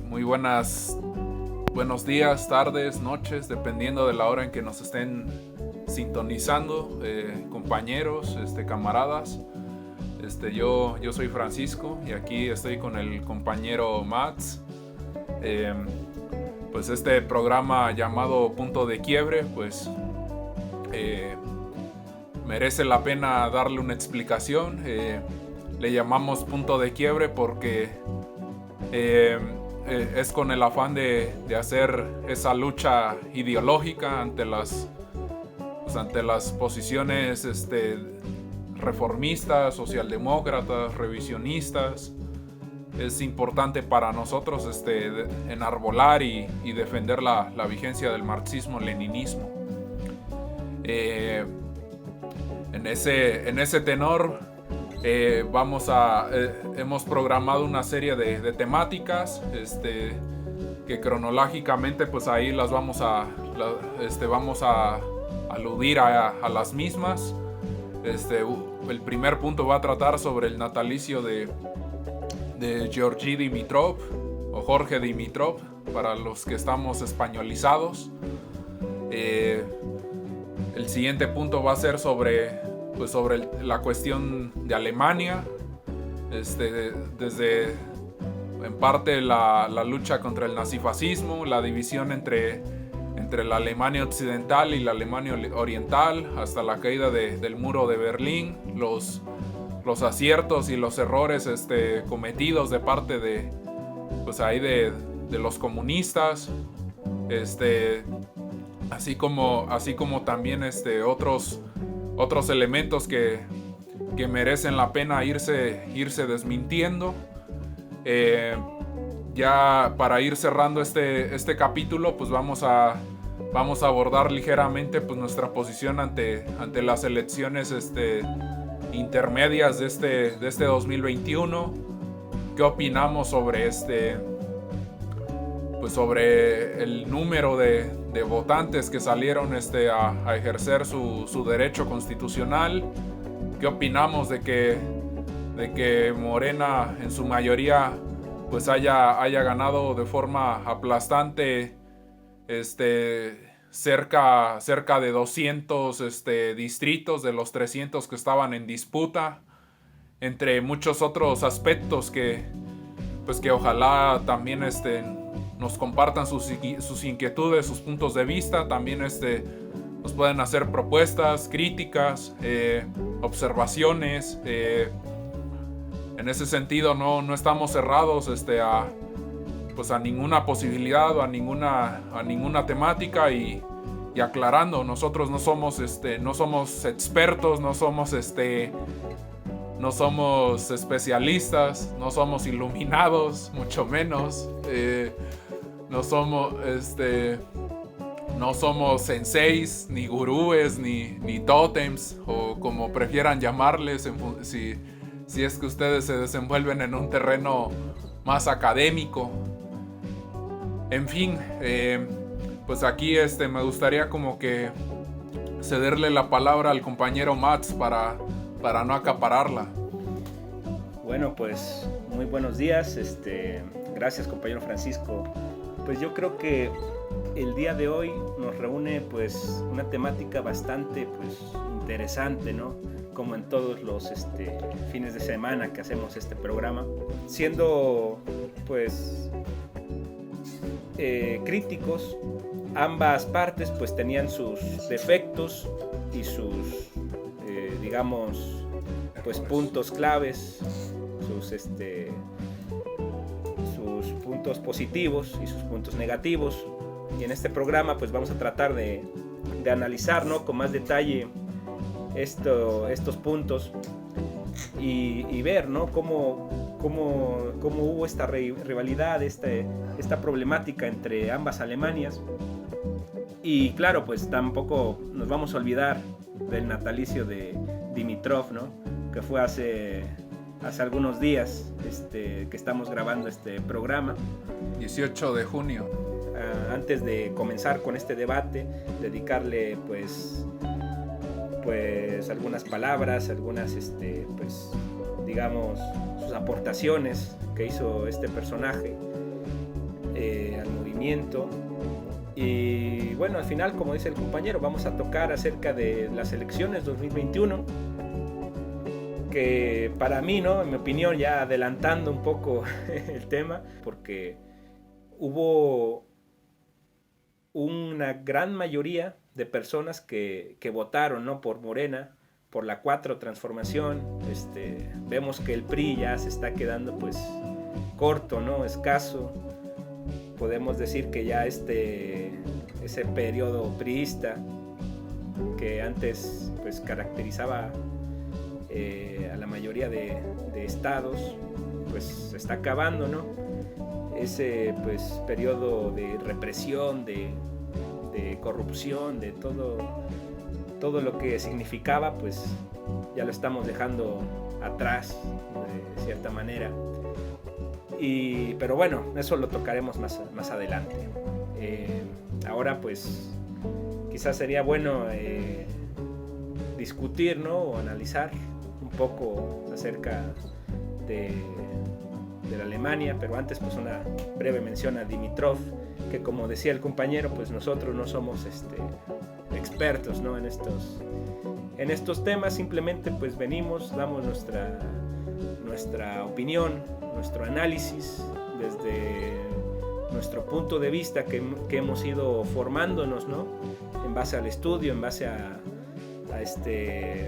Muy buenos días, tardes, noches, dependiendo de la hora en que nos estén sintonizando, compañeros, camaradas. Yo soy Francisco y aquí estoy con el compañero Mats. Pues este programa llamado Punto de Quiebre, pues merece la pena darle una explicación. Le llamamos Punto de Quiebre porque es con el afán de hacer esa lucha ideológica ante las posiciones reformistas, socialdemócratas, revisionistas. Es importante para nosotros enarbolar y defender la vigencia del marxismo-leninismo. En ese tenor, hemos programado una serie de temáticas que cronológicamente pues ahí las vamos a aludir a las mismas. El primer punto va a tratar sobre el natalicio de Georgi Dimitrov o Jorge Dimitrov para los que estamos españolizados. El siguiente punto va a ser sobre la cuestión de Alemania, desde en parte la lucha contra el nazifascismo, la división entre la Alemania occidental y la Alemania oriental, hasta la caída del muro de Berlín, los aciertos y los errores cometidos de parte de los comunistas, así como también otros elementos que merecen la pena irse desmintiendo. Ya para ir cerrando este capítulo, pues vamos a abordar ligeramente pues nuestra posición ante las elecciones intermedias de este 2021. ¿Qué opinamos sobre sobre el número de votantes que salieron a ejercer su derecho constitucional? ¿Qué opinamos de que Morena en su mayoría pues haya ganado de forma aplastante cerca de 200 distritos de los 300 que estaban en disputa, entre muchos otros aspectos que ojalá también nos compartan sus inquietudes, sus puntos de vista? También nos pueden hacer propuestas, críticas, observaciones. En ese sentido no estamos cerrados a ninguna posibilidad o a ninguna temática, y aclarando, nosotros no somos expertos, no somos especialistas, no somos iluminados, mucho menos. No somos senseis, ni gurúes, ni tótems, o como prefieran llamarles, si es que ustedes se desenvuelven en un terreno más académico. En fin, pues aquí me gustaría como que cederle la palabra al compañero Mats para no acapararla. Bueno, pues muy buenos días, gracias compañero Francisco. Pues yo creo que el día de hoy nos reúne pues una temática bastante pues interesante, ¿no? Como en todos los fines de semana que hacemos este programa, siendo pues críticos. Ambas partes pues tenían sus defectos y sus digamos pues puntos claves, sus puntos positivos y sus puntos negativos, y en este programa pues vamos a tratar de analizar, ¿no?, con más detalle estos puntos y ver, ¿no?, cómo hubo esta rivalidad, esta problemática entre ambas Alemanias. Y claro, pues tampoco nos vamos a olvidar del natalicio de Dimitrov, ¿no?, que fue hace algunos días que estamos grabando este programa. 18 de junio. Antes de comenzar con este debate, dedicarle pues algunas palabras, algunas pues digamos sus aportaciones que hizo este personaje. al movimiento. Y bueno, al final, como dice el compañero, vamos a tocar acerca de las elecciones 2021, que para mí, ¿no? En mi opinión, ya adelantando un poco el tema, porque hubo una gran mayoría de personas que votaron, ¿no? Por Morena, por la 4 transformación. Vemos que el PRI ya se está quedando pues corto, ¿no? Escaso. Podemos decir que ya ese periodo priista que antes pues caracterizaba a la mayoría de estados, pues se está acabando, ¿no? Ese pues periodo de represión, de corrupción, de todo lo que significaba, pues ya lo estamos dejando atrás de cierta manera. Pero bueno, eso lo tocaremos más adelante. Ahora pues quizás sería bueno discutir, ¿no? O analizar un poco acerca de la Alemania, pero antes pues una breve mención a Dimitrov, que como decía el compañero, pues nosotros no somos expertos, ¿no? en estos temas. Simplemente pues venimos, damos nuestra opinión, nuestro análisis desde nuestro punto de vista que hemos ido formándonos, ¿no? En base al estudio, en base a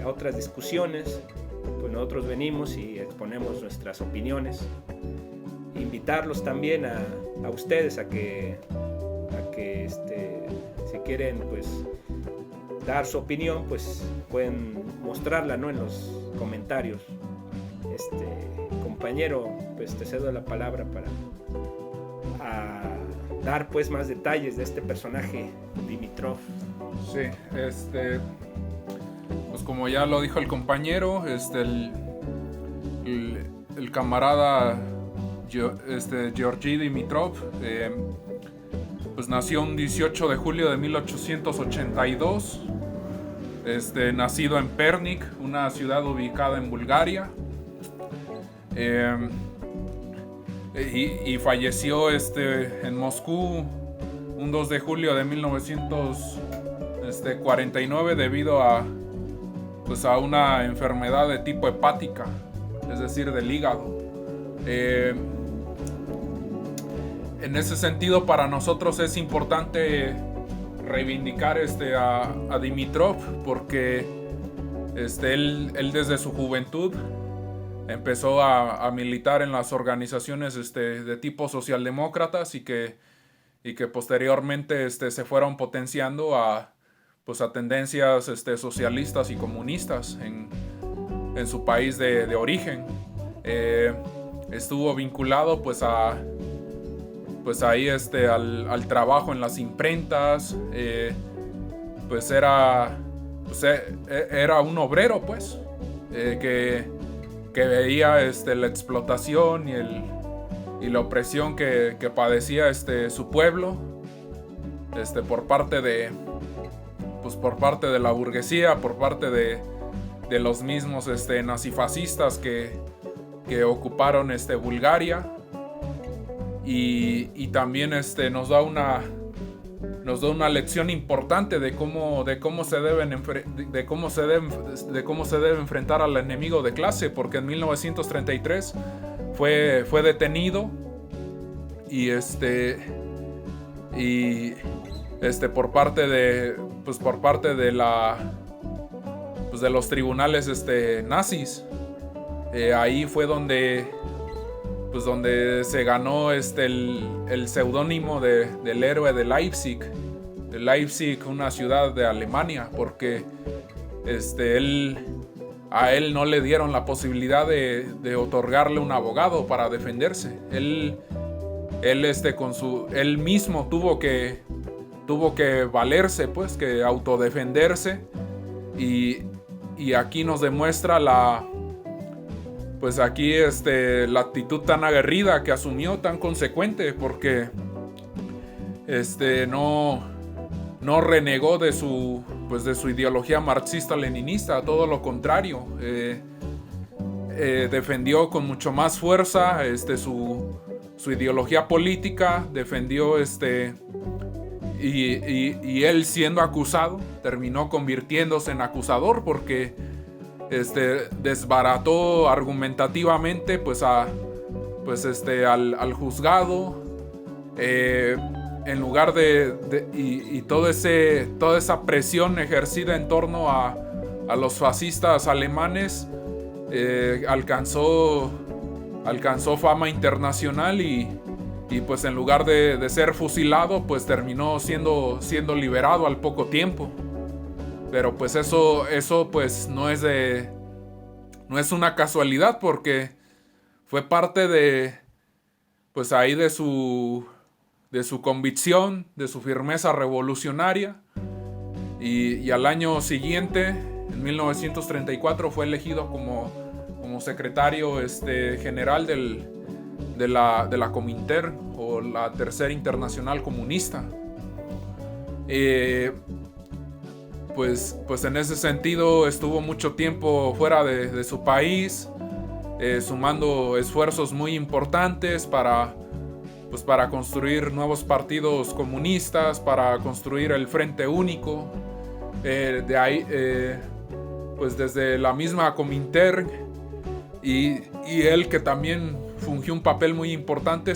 otras discusiones. Pues nosotros venimos y exponemos nuestras opiniones. Invitarlos también a ustedes a que si quieren pues dar su opinión, pues pueden mostrarla, ¿no? En los comentarios. Compañero, pues te cedo la palabra para dar pues más detalles de este personaje Dimitrov. Sí, pues como ya lo dijo el compañero, el camarada Georgi Dimitrov, pues nació un 18 de julio de 1882, nacido en Pernik, una ciudad ubicada en Bulgaria, y falleció en Moscú un 2 de julio de 1949 debido a una enfermedad de tipo hepática, es decir, del hígado. En ese sentido, para nosotros es importante reivindicar a Dimitrov, porque él desde su juventud empezó a militar en las organizaciones de tipo socialdemócratas y que posteriormente se fueron potenciando a tendencias socialistas y comunistas en su país de origen. Estuvo vinculado ahí al trabajo en las imprentas. Era un obrero que veía la explotación y la opresión que padecía su pueblo por parte de la burguesía, por parte de los mismos nazifascistas que ocuparon Bulgaria. Y también nos da una lección importante de cómo se debe enfrentar al enemigo de clase, porque en 1933 fue detenido y por parte de los tribunales nazis. Ahí fue donde se ganó el seudónimo del héroe de Leipzig. Leipzig, una ciudad de Alemania, porque a él no le dieron la posibilidad de otorgarle un abogado para defenderse. Él mismo tuvo que valerse, que autodefenderse, y aquí nos demuestra la actitud tan aguerrida que asumió, tan consecuente, porque no renegó de su ideología marxista-leninista, todo lo contrario. Defendió con mucho más fuerza su ideología política, defendió y él, siendo acusado, terminó convirtiéndose en acusador porque desbarató argumentativamente pues al juzgado, en lugar de toda esa presión ejercida en torno a los fascistas alemanes, alcanzó fama internacional y pues en lugar de ser fusilado, pues terminó siendo liberado al poco tiempo. Pero pues eso pues no es una casualidad, porque fue parte de su convicción, de su firmeza revolucionaria. Y al año siguiente, en 1934, fue elegido como secretario general de la Comintern, o la Tercera Internacional Comunista. Pues en ese sentido estuvo mucho tiempo fuera de su país, sumando esfuerzos muy importantes para construir nuevos partidos comunistas, para construir el Frente Único. De ahí, pues desde la misma Comintern, y él, que también fungió un papel muy importante,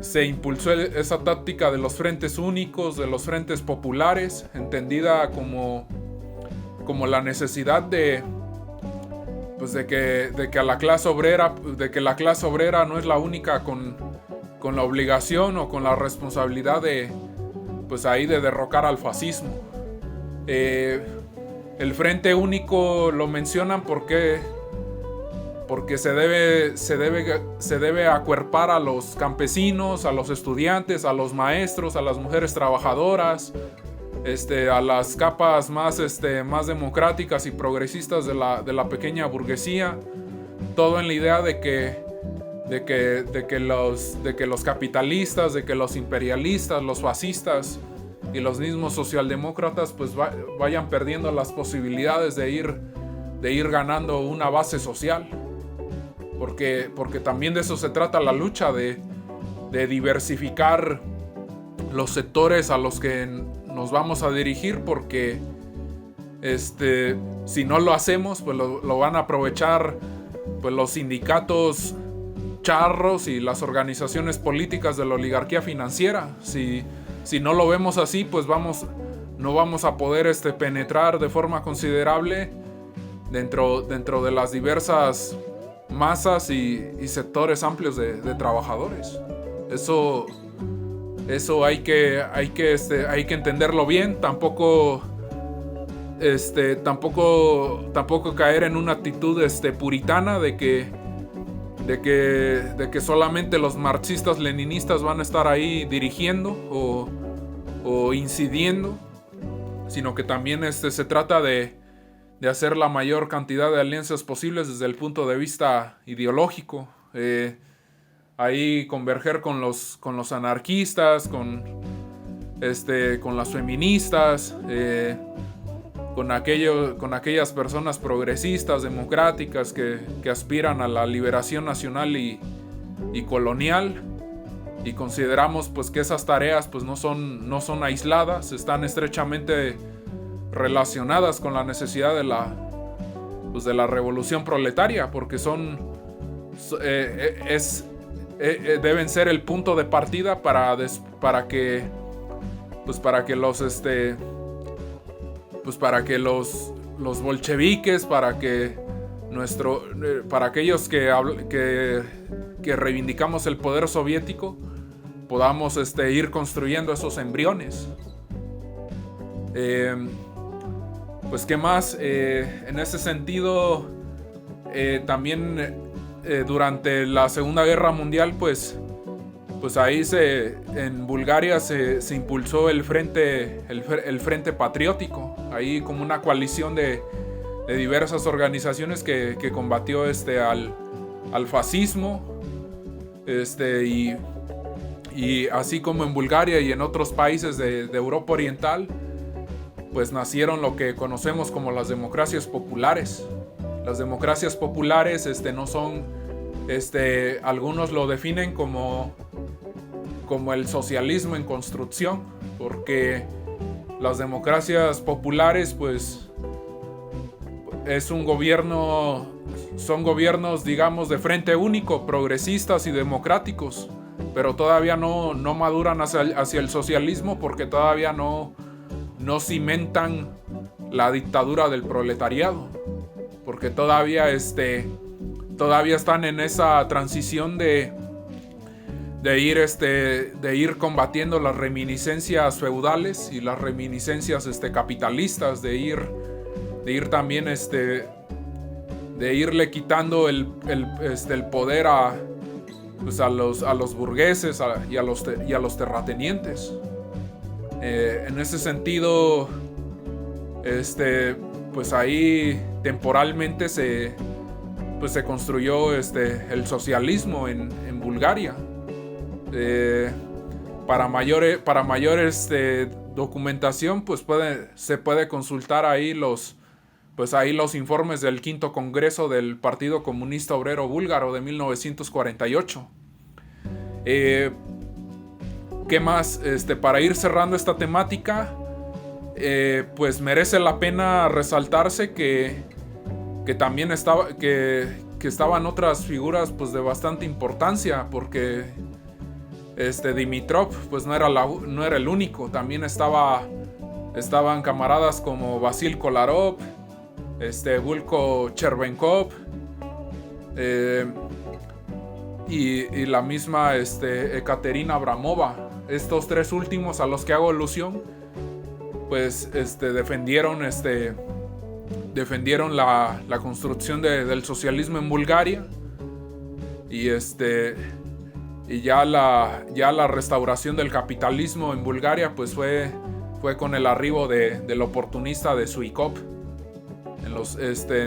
se impulsó esa táctica de los frentes únicos, de los frentes populares, entendida como la necesidad de que la clase obrera no es la única con la obligación o con la responsabilidad de derrocar al fascismo. El Frente Único lo mencionan porque se debe acuerpar a los campesinos, a los estudiantes, a los maestros, a las mujeres trabajadoras, a las capas más democráticas y progresistas de la pequeña burguesía. Todo en la idea de que los capitalistas, de que los imperialistas, los fascistas y los mismos socialdemócratas pues vayan perdiendo las posibilidades de ir ganando una base social. Porque también de eso se trata la lucha, de diversificar los sectores a los que nos vamos a dirigir, porque si no lo hacemos, pues lo van a aprovechar pues los sindicatos charros y las organizaciones políticas de la oligarquía financiera. Si no lo vemos así, pues no vamos a poder penetrar de forma considerable dentro de las diversas masas y sectores amplios de trabajadores. Eso hay que entenderlo bien. Tampoco caer en una actitud puritana de que solamente los marxistas leninistas van a estar ahí dirigiendo o incidiendo, sino que también se trata de hacer la mayor cantidad de alianzas posibles desde el punto de vista ideológico. Ahí converger con los anarquistas, con las feministas, con aquellas personas progresistas, democráticas, que aspiran a la liberación nacional y colonial. Y consideramos pues que esas tareas pues no son aisladas, están estrechamente relacionadas con la necesidad de la revolución proletaria, porque deben ser el punto de partida para que los bolcheviques, para aquellos que reivindicamos el poder soviético, podamos ir construyendo esos embriones. Pues qué más, en ese sentido, también durante la Segunda Guerra Mundial, pues ahí en Bulgaria se impulsó el frente patriótico, ahí como una coalición de diversas organizaciones que combatió al fascismo, y así como en Bulgaria y en otros países de Europa Oriental, pues nacieron lo que conocemos como las democracias populares. Las democracias populares no son algunos lo definen como el socialismo en construcción, porque las democracias populares, pues, son gobiernos, digamos, de frente único, progresistas y democráticos, pero todavía no maduran hacia el socialismo, porque todavía no cimentan la dictadura del proletariado, porque todavía están en esa transición de ir combatiendo las reminiscencias feudales y las reminiscencias capitalistas, de ir también de irle quitando el poder a los burgueses y a los terratenientes. En ese sentido, pues ahí temporalmente se construyó el socialismo en Bulgaria. Para mayor documentación, pues se puede consultar ahí los informes del Quinto Congreso del Partido Comunista Obrero Búlgaro de 1948. ¿Qué más? Para ir cerrando esta temática, pues merece la pena resaltarse que también estaban otras figuras, pues, de bastante importancia, porque Dimitrov, pues, no era el único. También estaban camaradas como Vasil Kolarov, Vulko Chervenkov, y la misma Ekaterina Abramova. Estos tres últimos a los que hago alusión, pues defendieron la construcción del socialismo en Bulgaria, y ya la restauración del capitalismo en Bulgaria, pues fue con el arribo del oportunista de Suikov en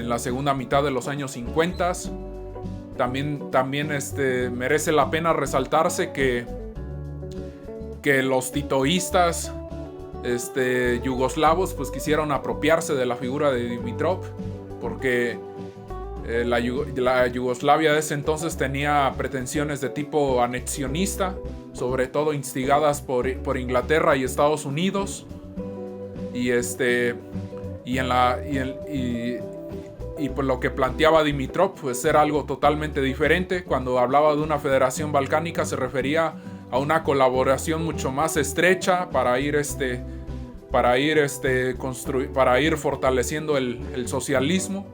la segunda mitad de los años 50. También merece la pena resaltarse que los titoístas yugoslavos, pues, quisieron apropiarse de la figura de Dimitrov, porque la Yugoslavia de ese entonces tenía pretensiones de tipo anexionista, sobre todo instigadas por Inglaterra y Estados Unidos, y por lo que planteaba Dimitrov, pues era algo totalmente diferente. Cuando hablaba de una federación balcánica, se refería a una colaboración mucho más estrecha para ir fortaleciendo el socialismo,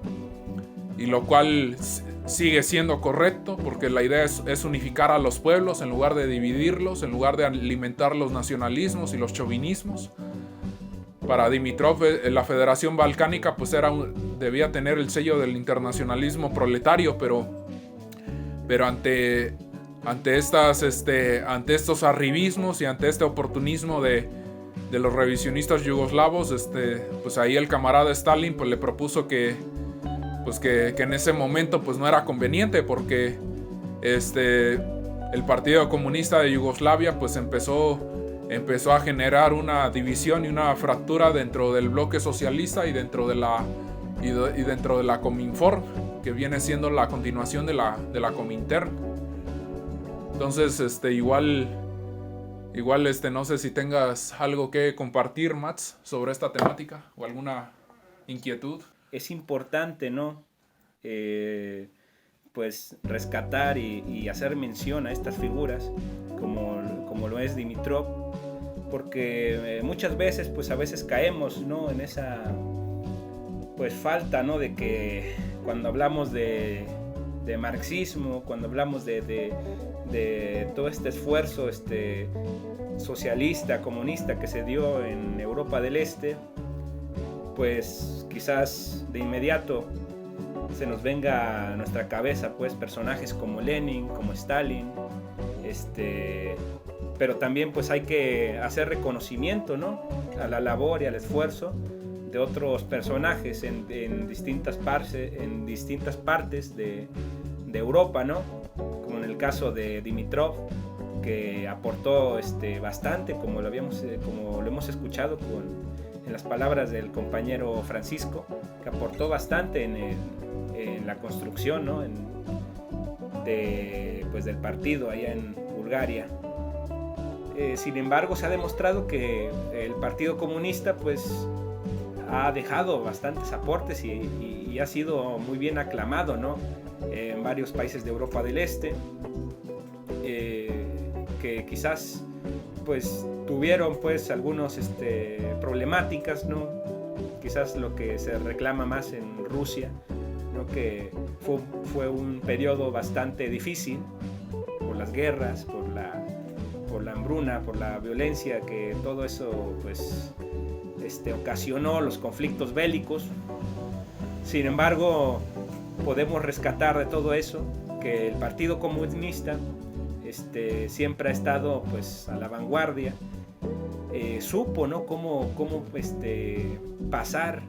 y lo cual sigue siendo correcto, porque la idea es unificar a los pueblos en lugar de dividirlos, en lugar de alimentar los nacionalismos y los chauvinismos. Para Dimitrov, la Federación Balcánica, pues, debía tener el sello del internacionalismo proletario, pero ante estos arribismos y ante este oportunismo de los revisionistas yugoslavos, pues ahí el camarada Stalin, pues, le propuso que en ese momento, pues, no era conveniente, porque el Partido Comunista de Yugoslavia, pues, empezó a generar una división y una fractura dentro del bloque socialista y dentro de la Cominform, que viene siendo la continuación de la Comintern. Entonces, igual no sé si tengas algo que compartir, Mats, sobre esta temática, o alguna inquietud. Es importante, ¿no? Pues rescatar y hacer mención a estas figuras, como lo es Dimitrov, porque muchas veces, pues, a veces caemos, ¿no?, en esa, pues, falta, ¿no?, de que cuando hablamos de marxismo, cuando hablamos de todo este esfuerzo socialista, comunista que se dio en Europa del Este, pues quizás de inmediato se nos venga a nuestra cabeza, pues, personajes como Lenin, como Stalin, pero también, pues, hay que hacer reconocimiento, ¿no?, a la labor y al esfuerzo de otros personajes en distintas partes de Europa, ¿no?, como en el caso de Dimitrov, que aportó bastante, como lo hemos escuchado en las palabras del compañero Francisco, que aportó bastante en la construcción, ¿no?, del partido allá en Bulgaria. Sin embargo, se ha demostrado que el Partido Comunista pues ha dejado bastantes aportes y ha sido muy bien aclamado, ¿no? En varios países de Europa del Este, que quizás pues tuvieron pues algunos problemáticas, ¿no? Quizás lo que se reclama más en Rusia, ¿no? Que fue un periodo bastante difícil por las guerras, por la hambruna, por la violencia, que todo eso pues ocasionó los conflictos bélicos. Sin embargo, podemos rescatar de todo eso que el Partido Comunista siempre ha estado pues a la vanguardia, supo, ¿no? cómo pasar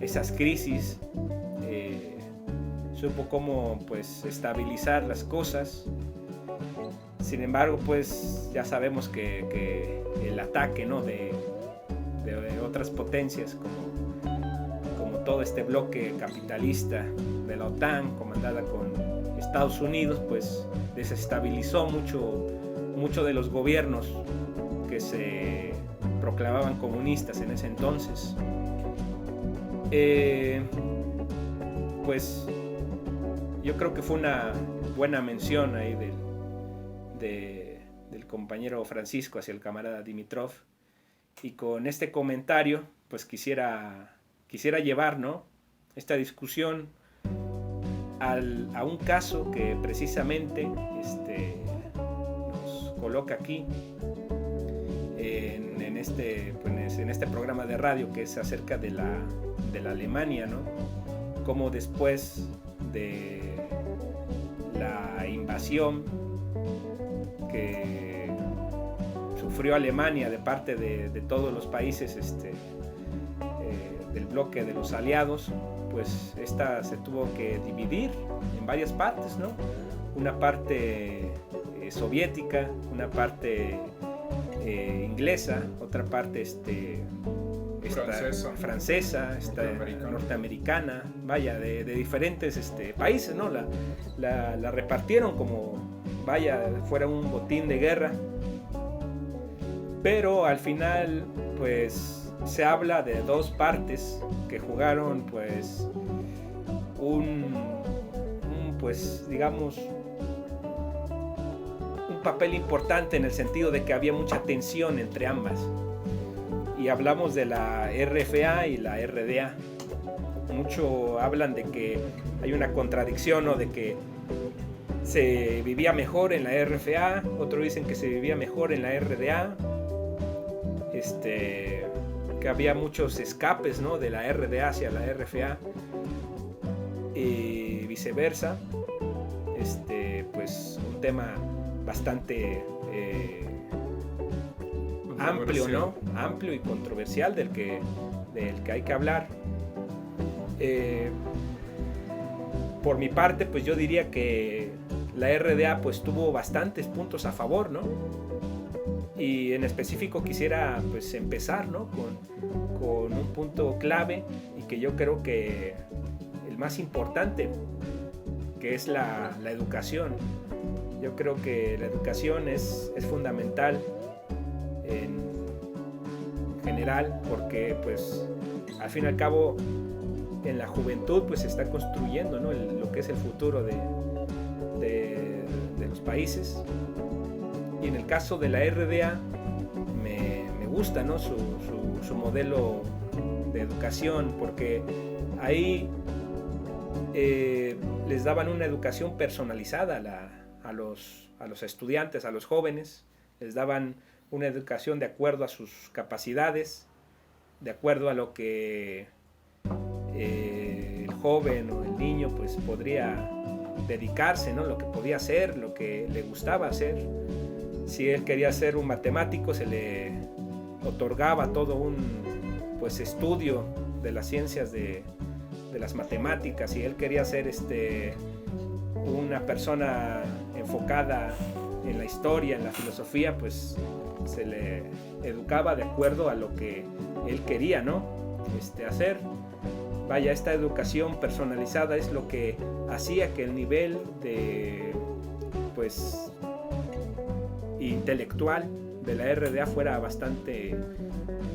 esas crisis, supo cómo pues estabilizar las cosas. Sin embargo, pues ya sabemos que el ataque, ¿no? de otras potencias como todo este bloque capitalista de la OTAN comandada con Estados Unidos, pues desestabilizó mucho de los gobiernos que se proclamaban comunistas en ese entonces. Pues yo creo que fue una buena mención ahí del compañero Francisco hacia el camarada Dimitrov, y con este comentario pues quisiera llevar, ¿no? esta discusión a un caso que precisamente nos coloca aquí en este programa de radio, que es acerca de la Alemania, ¿no? Cómo después de la invasión que sufrió Alemania de parte de todos los países del bloque de los aliados, pues esta se tuvo que dividir en varias partes, ¿no? Una parte soviética, una parte inglesa, otra parte francesa, norteamericana, vaya, de diferentes países, ¿no? La repartieron como, vaya, fuera un botín de guerra. Pero al final, pues, se habla de dos partes que jugaron, pues, pues, digamos, un papel importante en el sentido de que había mucha tensión entre ambas. Y hablamos de la RFA y la RDA. Mucho hablan de que hay una contradicción, ¿no? De que se vivía mejor en la RFA, otros dicen que se vivía mejor en la RDA, que había muchos escapes, ¿no? de la RDA hacia la RFA y viceversa. Pues un tema bastante amplio, ¿no? Amplio y controversial del que hay que hablar. Por mi parte, pues yo diría que la RDA pues tuvo bastantes puntos a favor, ¿no? Y en específico quisiera pues empezar, ¿no? con un punto clave, y que yo creo que el más importante, que es la educación. Yo creo que la educación es fundamental en general, porque pues al fin y al cabo en la juventud pues se está construyendo, ¿no? Lo que es el futuro de los países. Y en el caso de la RDA me gusta, ¿no? su modelo de educación, porque ahí les daban una educación personalizada a los estudiantes, a los jóvenes. Les daban una educación de acuerdo a sus capacidades, de acuerdo a lo que el joven o el niño pues podría dedicarse, ¿no? Lo que podía hacer, lo que le gustaba hacer. Si él quería ser un matemático, se le otorgaba todo un pues estudio de las ciencias de las matemáticas. Si él quería ser una persona enfocada en la historia, en la filosofía, pues se le educaba de acuerdo a lo que él quería, ¿no? hacer. Vaya, esta educación personalizada es lo que hacía que el nivel de pues intelectual de la RDA fuera bastante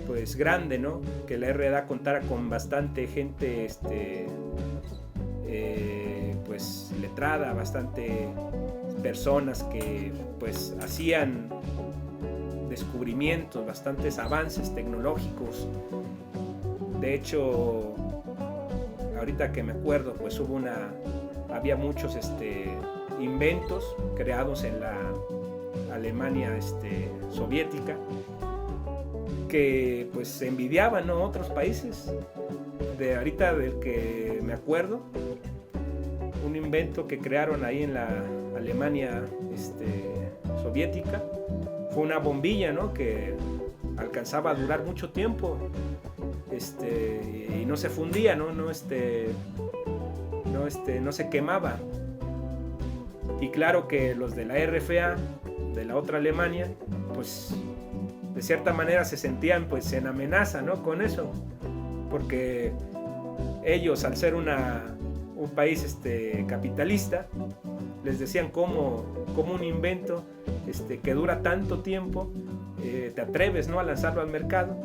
pues grande, ¿no? Que la RDA contara con bastante gente pues letrada, bastante personas que pues hacían descubrimientos, bastantes avances tecnológicos. De hecho, ahorita que me acuerdo, pues había muchos inventos creados en la Alemania soviética que pues se envidiaban, ¿no? Otros países. Ahorita del que me acuerdo, un invento que crearon ahí en la Alemania soviética fue una bombilla, ¿no? Que alcanzaba a durar mucho tiempo y no se fundía, ¿no? No se quemaba. Y claro que los de la RFA, de la otra Alemania, pues de cierta manera se sentían pues en amenaza, ¿no? Con eso, porque ellos, al ser un país capitalista, les decían cómo un invento que dura tanto tiempo te atreves, ¿no? A lanzarlo al mercado.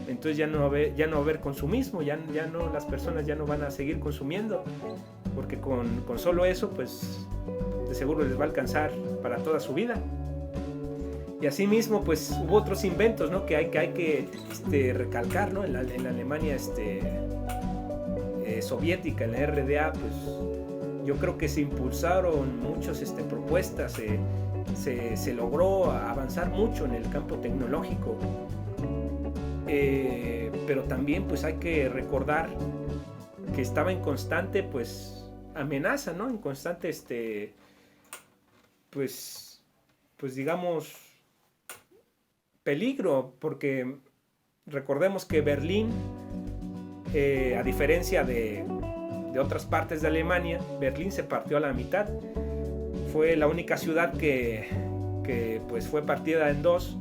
Entonces ya no va a haber consumismo, ya no, las personas ya no van a seguir consumiendo, porque con solo eso pues de seguro les va a alcanzar para toda su vida. Y asimismo pues hubo otros inventos, ¿no? que hay que recalcar, ¿no? En la Alemania soviética, en la RDA, pues yo creo que se impulsaron muchas propuestas, se logró avanzar mucho en el campo tecnológico, pero también pues hay que recordar que estaba en constante pues amenaza, ¿no? En constante pues digamos peligro, porque recordemos que Berlín, a diferencia de otras partes de Alemania, Berlín se partió a la mitad. Fue la única ciudad que pues fue partida en dos,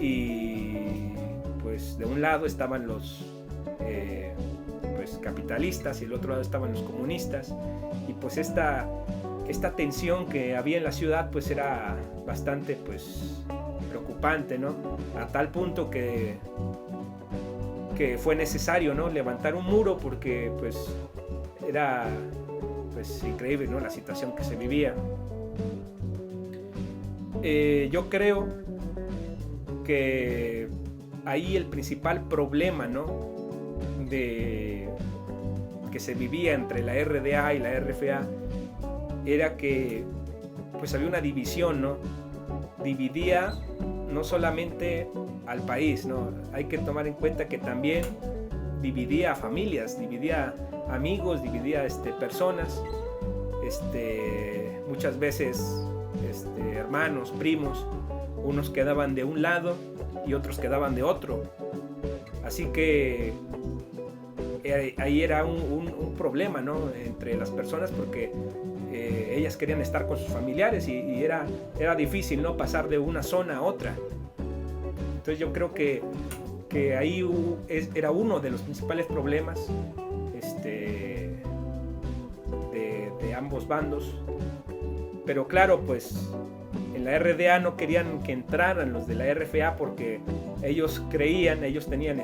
y pues de un lado estaban los pues capitalistas y del otro lado estaban los comunistas, y pues esta tensión que había en la ciudad pues era bastante pues preocupante, ¿no? A tal punto que fue necesario, ¿no? Levantar un muro, porque pues era pues increíble, ¿no? La situación que se vivía. Yo creo que ahí el principal problema, ¿no? que se vivía entre la RDA y la RFA era que pues había una división, ¿no? Dividía no solamente al país, ¿no? Hay que tomar en cuenta que también dividía a familias, dividía amigos, dividía personas, muchas veces hermanos, primos, unos quedaban de un lado y otros quedaban de otro. Así que ahí era un problema, ¿no? Entre las personas, porque ellas querían estar con sus familiares y era difícil, ¿no? Pasar de una zona a otra. Entonces yo creo que ahí era uno de los principales problemas de ambos bandos. Pero claro, pues en la RDA no querían que entraran los de la RFA, porque ellos tenían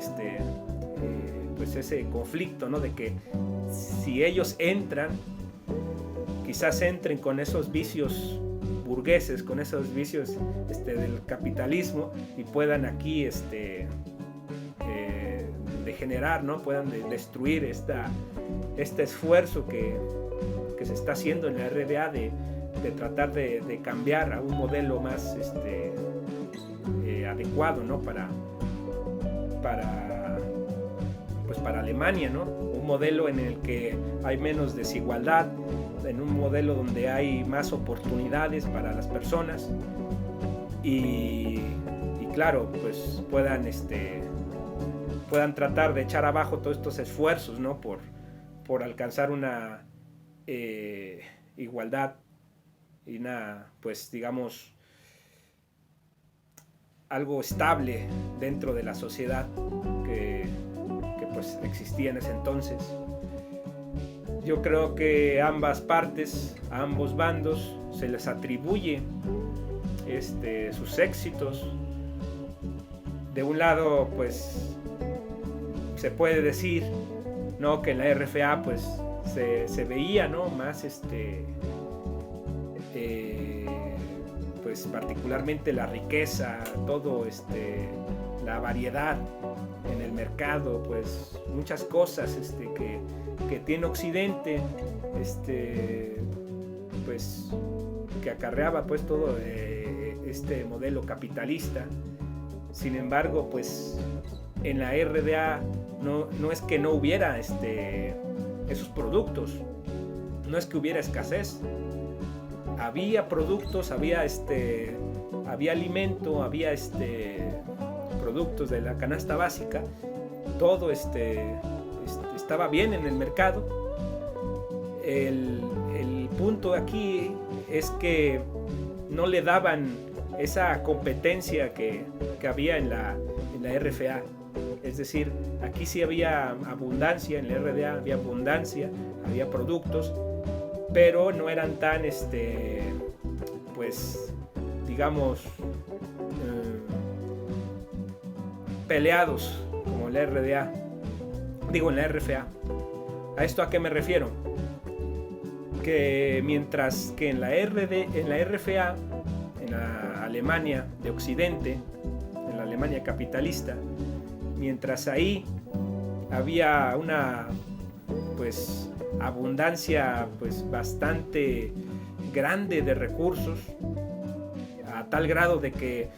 pues ese conflicto, ¿no? De que si ellos entran, quizás entren con esos vicios burgueses, con esos vicios del capitalismo, y puedan aquí degenerar, ¿no? Puedan destruir este esfuerzo que se está haciendo en la RDA de tratar de cambiar a un modelo más adecuado, ¿no? para Alemania, ¿no? Un modelo en el que hay menos desigualdad, en un modelo donde hay más oportunidades para las personas, y claro, pues puedan tratar de echar abajo todos estos esfuerzos, ¿no? por alcanzar una igualdad y pues digamos algo estable dentro de la sociedad que pues existía en ese entonces. Yo creo que ambas partes, ambos bandos, se les atribuye sus éxitos. De un lado, pues se puede decir, ¿no?, que en la RFA pues se veía, ¿no?, más pues particularmente la riqueza, todo la variedad en el mercado, pues muchas cosas que tiene Occidente, pues que acarreaba pues todo este modelo capitalista. Sin embargo, pues en la RDA no es que no hubiera esos productos, no es que hubiera escasez. Había productos, había alimento, había productos de la canasta básica, todo estaba bien en el mercado. El punto aquí es que no le daban esa competencia que había en la RFA. Es decir, aquí sí había abundancia, en la RDA había abundancia, había productos, pero no eran tan, pues, digamos, peleados como en la RDA, en la RFA. ¿A esto a qué me refiero? Que mientras que en la RFA, en la Alemania de Occidente, en la Alemania capitalista, mientras ahí había una, pues, abundancia pues bastante grande de recursos, a tal grado de que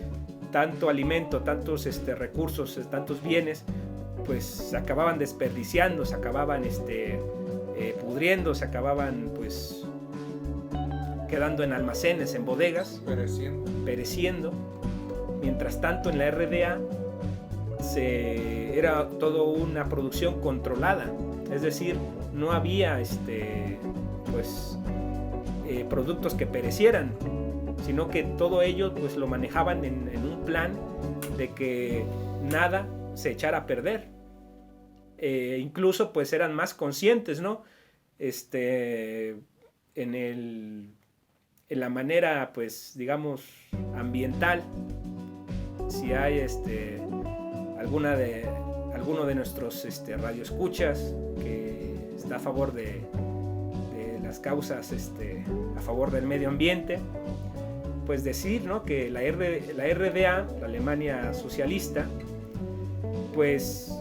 tanto alimento, tantos recursos, tantos bienes, pues se acababan desperdiciando, se acababan pudriendo, se acababan pues quedando en almacenes, en bodegas, pereciendo. Mientras tanto en la RDA era todo una producción controlada, es decir, no había pues productos que perecieran, sino que todo ello pues lo manejaban en un plan de que nada se echara a perder. Incluso pues eran más conscientes, ¿no? En la manera pues digamos ambiental. Si hay alguno de nuestros radioescuchas que está a favor de las causas a favor del medio ambiente, pues decir, ¿no?, que la RDA, la Alemania socialista, pues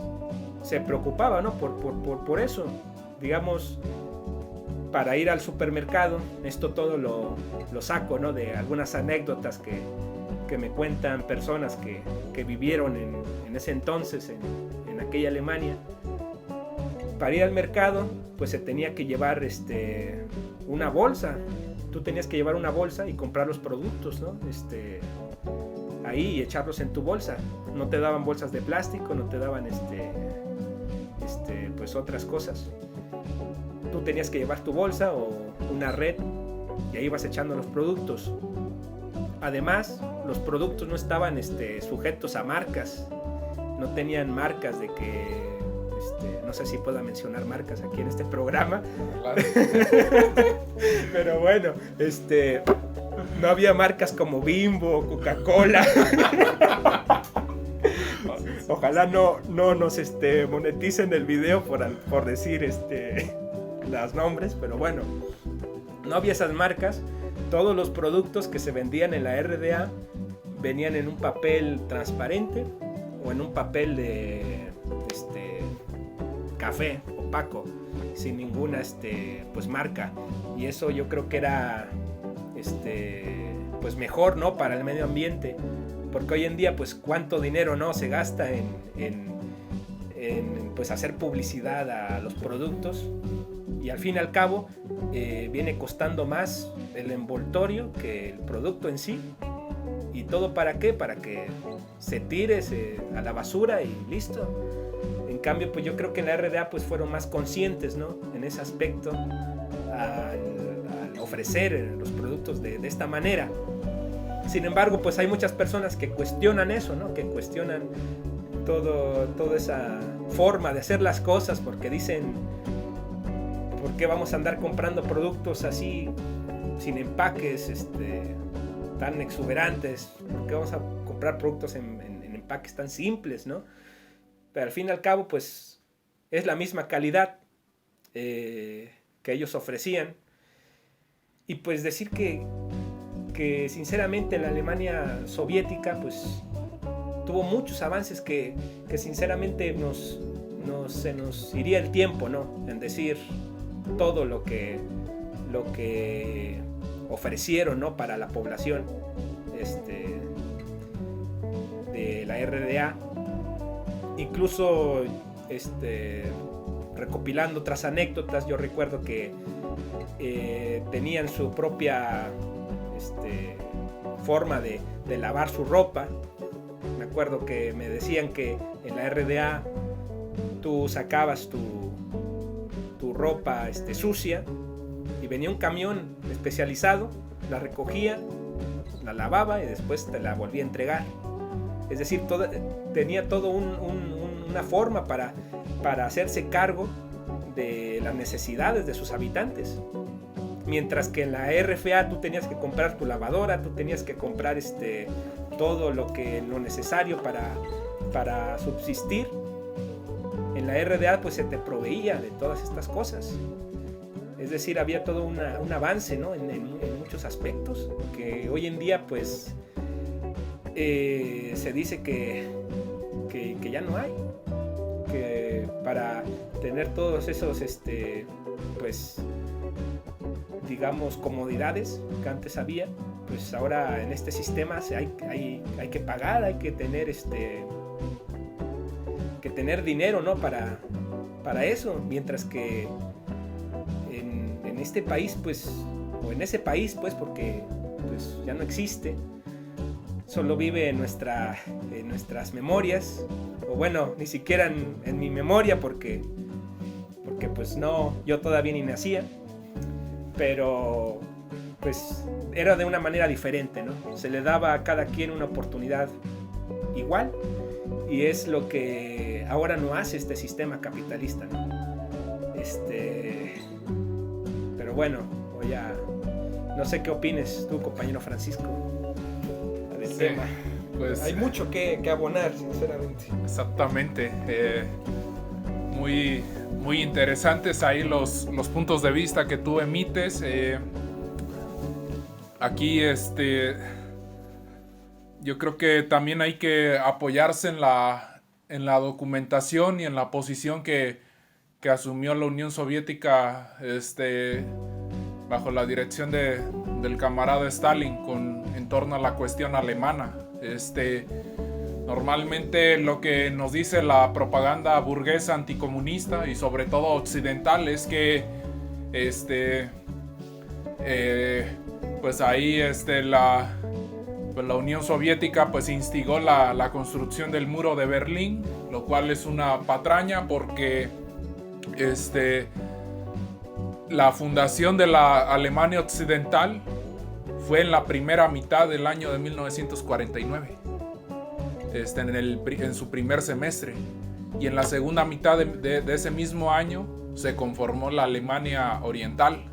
se preocupaba, ¿no?, por eso. Digamos, para ir al supermercado, esto todo lo saco, ¿no?, de algunas anécdotas que me cuentan personas que vivieron en ese entonces en aquella Alemania. Para ir al mercado pues se tenía que llevar una bolsa. Tú tenías que llevar una bolsa y comprar los productos, ¿no? Ahí y echarlos en tu bolsa. No te daban bolsas de plástico, no te daban pues otras cosas. Tú tenías que llevar tu bolsa o una red y ahí vas echando los productos. Además, los productos no estaban sujetos a marcas. No tenían marcas de que no sé si pueda mencionar marcas aquí en este programa. Claro. Pero bueno, no había marcas como Bimbo, Coca-Cola. Ojalá no nos moneticen el video por decir los nombres, pero bueno, no había esas marcas. Todos los productos que se vendían en la RDA venían en un papel transparente o en un papel de café opaco, sin ninguna pues marca, y eso yo creo que era pues mejor, ¿no?, para el medio ambiente, porque hoy en día pues cuánto dinero no se gasta en pues hacer publicidad a los productos, y al fin y al cabo viene costando más el envoltorio que el producto en sí. ¿Y todo para qué? Para que se tire a la basura y listo. En cambio, pues yo creo que en la RDA pues fueron más conscientes, ¿no?, en ese aspecto, al ofrecer los productos de esta manera. Sin embargo, pues hay muchas personas que cuestionan eso, ¿no?, que cuestionan toda esa forma de hacer las cosas, porque dicen, ¿por qué vamos a andar comprando productos así sin empaques tan exuberantes, porque vamos a comprar productos en empaques tan simples, ¿no? Pero al fin y al cabo, pues es la misma calidad que ellos ofrecían. Y pues decir que sinceramente la Alemania soviética pues tuvo muchos avances que sinceramente se nos iría el tiempo, ¿no? En decir todo lo que ofrecieron, ¿no? Para la población de la RDA. Incluso recopilando otras anécdotas, yo recuerdo que tenían su propia forma de lavar su ropa. Me acuerdo que me decían que en la RDA tú sacabas tu ropa sucia y venía un camión especializado, la recogía, la lavaba y después te la volvía a entregar. Es decir, tenía todo una forma para hacerse cargo de las necesidades de sus habitantes. Mientras que en la RFA tú tenías que comprar tu lavadora, tú tenías que comprar todo lo necesario para subsistir. En la RDA pues se te proveía de todas estas cosas. Es decir, había todo un avance, ¿no? en muchos aspectos que hoy en día pues se dice que ya no hay, que para tener todos esos pues digamos comodidades que antes había, pues ahora en este sistema hay que pagar, hay que tener dinero, ¿no? para eso, mientras que en este país pues, o en ese país pues, porque pues ya no existe, solo vive en nuestras memorias, o bueno, ni siquiera en mi memoria porque pues no, yo todavía ni nacía, pero pues era de una manera diferente, ¿no? Se le daba a cada quien una oportunidad igual, y es lo que ahora no hace este sistema capitalista, ¿no? Pero bueno, no sé qué opines tú, compañero Francisco, del tema. Pues hay mucho que abonar, sinceramente. Exactamente. Muy, muy interesantes ahí los puntos de vista que tú emites. Aquí yo creo que también hay que apoyarse en la documentación y en la posición que asumió la Unión Soviética bajo la dirección del camarada Stalin en torno a la cuestión alemana. Normalmente lo que nos dice la propaganda burguesa anticomunista y sobre todo occidental es que pues ahí la Unión Soviética pues instigó la construcción del muro de Berlín, lo cual es una patraña porque la fundación de la Alemania Occidental fue en la primera mitad del año de 1949, en su primer semestre, y en la segunda mitad de ese mismo año se conformó la Alemania Oriental.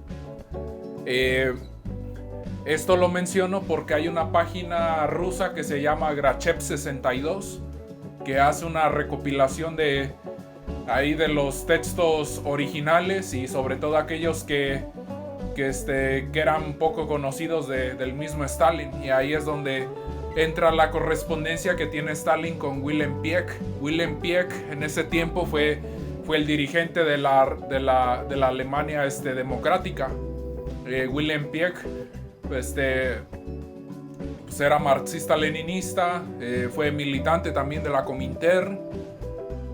Esto lo menciono porque hay una página rusa que se llama Grachev62 que hace una recopilación de los textos originales y sobre todo aquellos que eran poco conocidos del mismo Stalin, y ahí es donde entra la correspondencia que tiene Stalin con Wilhelm Pieck. Wilhelm Pieck en ese tiempo fue el dirigente de la Alemania democrática. Wilhelm Pieck pues era marxista-leninista, fue militante también de la Comintern.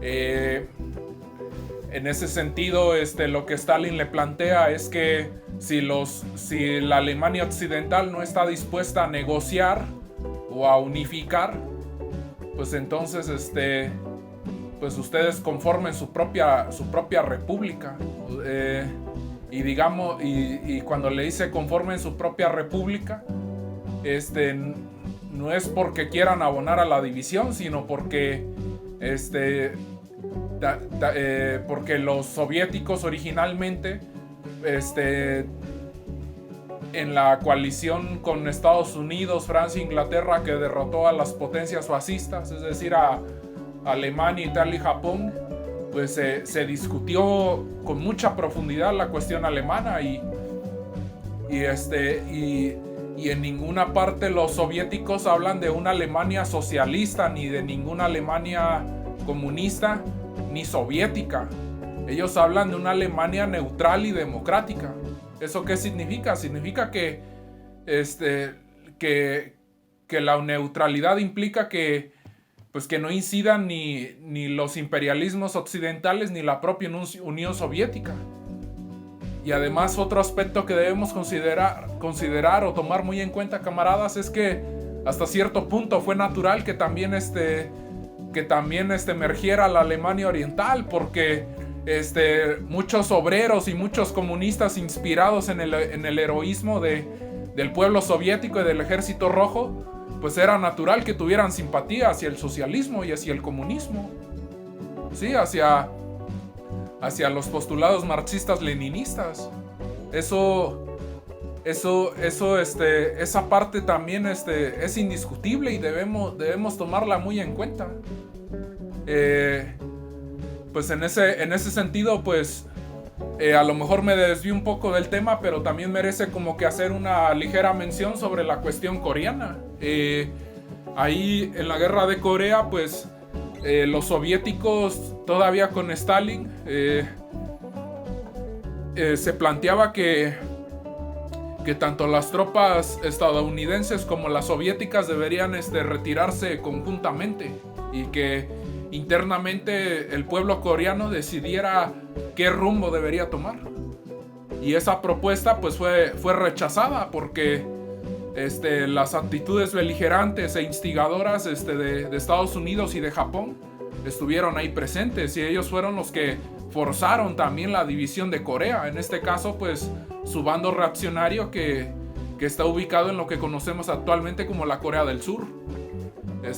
En ese sentido, lo que Stalin le plantea es que si la Alemania Occidental no está dispuesta a negociar o a unificar, pues entonces pues ustedes conformen su propia república. Y digamos, y cuando le dice conformen su propia república, no es porque quieran abonar a la división, sino porque porque los soviéticos originalmente en la coalición con Estados Unidos, Francia e Inglaterra, que derrotó a las potencias fascistas, es decir, a Alemania, Italia y Japón, pues se discutió con mucha profundidad la cuestión alemana y en ninguna parte los soviéticos hablan de una Alemania socialista, ni de ninguna Alemania comunista, ni soviética. Ellos hablan de una Alemania neutral y democrática. ¿Eso qué significa? Significa que la neutralidad implica que no incidan ni los imperialismos occidentales ni la propia Unión Soviética. Y además otro aspecto que debemos considerar o tomar muy en cuenta, camaradas, es que hasta cierto punto fue natural que también emergiera la Alemania Oriental, porque muchos obreros y muchos comunistas inspirados en el heroísmo del pueblo soviético y del ejército rojo, pues era natural que tuvieran simpatía hacia el socialismo y hacia el comunismo, sí, hacia los postulados marxistas-leninistas. Esa parte también es indiscutible y debemos tomarla muy en cuenta. Pues en ese sentido, pues a lo mejor me desvío un poco del tema, pero también merece como que hacer una ligera mención sobre la cuestión coreana. Ahí en la guerra de Corea, pues los soviéticos, todavía con Stalin, se planteaba que tanto las tropas estadounidenses como las soviéticas deberían retirarse conjuntamente, y que internamente el pueblo coreano decidiera qué rumbo debería tomar. Y esa propuesta pues fue rechazada porque las actitudes beligerantes e instigadoras de Estados Unidos y de Japón estuvieron ahí presentes, y ellos fueron los que forzaron también la división de Corea. En este caso, pues su bando reaccionario que está ubicado en lo que conocemos actualmente como la Corea del Sur.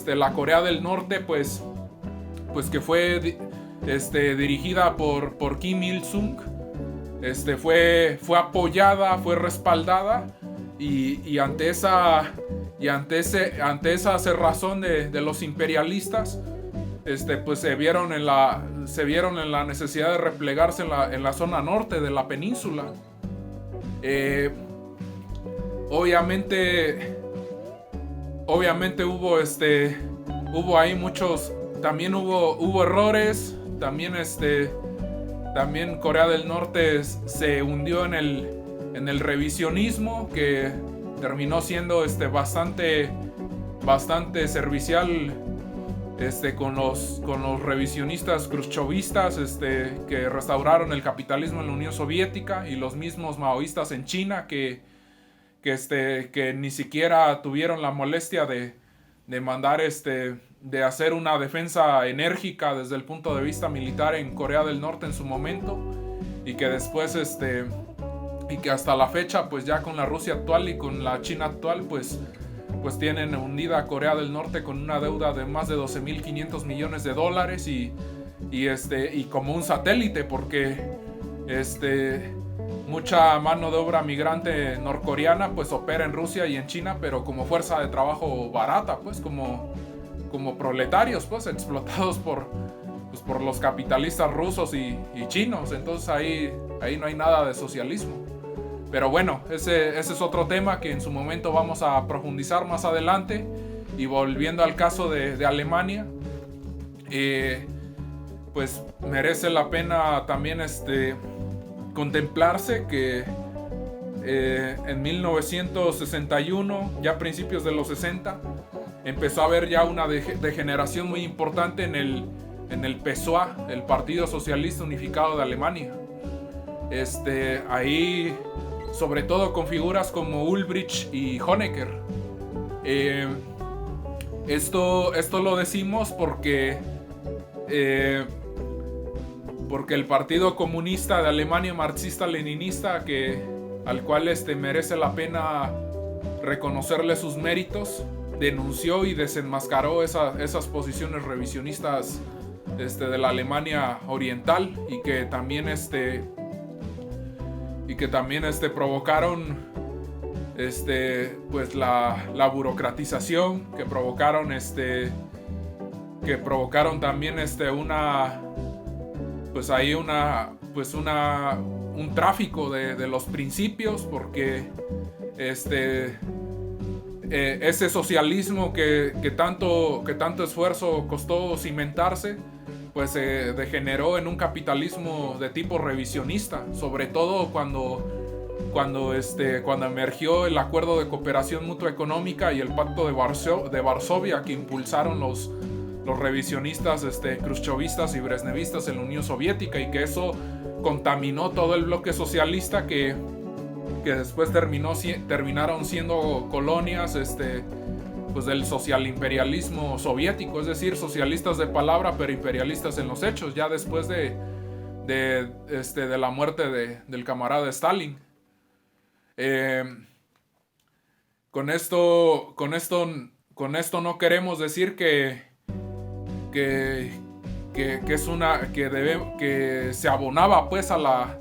La Corea del Norte, pues que fue dirigida por Kim Il-sung, fue apoyada, fue respaldada, y ante esa cerrazón de los imperialistas, pues se vieron en la necesidad de replegarse en la zona norte de la península. Obviamente hubo ahí muchos, también hubo errores, también Corea del Norte se hundió en el revisionismo, que terminó siendo bastante servicial con los revisionistas khrushchevistas, que restauraron el capitalismo en la Unión Soviética, y los mismos maoístas en China que ni siquiera tuvieron la molestia de mandar de hacer una defensa enérgica desde el punto de vista militar en Corea del Norte en su momento, y que después y que hasta la fecha, pues ya con la Rusia actual y con la China actual, pues tienen hundida a Corea del Norte con una deuda de más de 12.500 millones de dólares, y como un satélite, porque mucha mano de obra migrante norcoreana pues opera en Rusia y en China, pero como fuerza de trabajo barata, pues como proletarios, pues explotados por los capitalistas rusos y chinos. Entonces ahí no hay nada de socialismo. Pero bueno, ese es otro tema que en su momento vamos a profundizar más adelante. Y volviendo al caso de Alemania, pues merece la pena también contemplarse que en 1961, ya a principios de los 60, empezó a haber ya una degeneración muy importante en el PSOA, el Partido Socialista Unificado de Alemania. Ahí, sobre todo con figuras como Ulbricht y Honecker. Esto lo decimos porque el Partido Comunista de Alemania, marxista-leninista, al cual merece la pena reconocerle sus méritos, denunció y desenmascaró esas posiciones revisionistas de la Alemania Oriental, y que también provocaron pues la burocratización que provocaron también un tráfico de los principios, porque ese socialismo que tanto esfuerzo costó cimentarse, pues se degeneró en un capitalismo de tipo revisionista, sobre todo cuando emergió el Acuerdo de Cooperación Mutua Económica y el Pacto de Varsovia, que impulsaron los revisionistas khrushchevistas y brezhnevistas en la Unión Soviética, y que eso contaminó todo el bloque socialista que después terminaron siendo colonias pues del socialimperialismo soviético, es decir, socialistas de palabra pero imperialistas en los hechos, ya después de la muerte del camarada Stalin. Con esto no queremos decir que se abonaba pues a la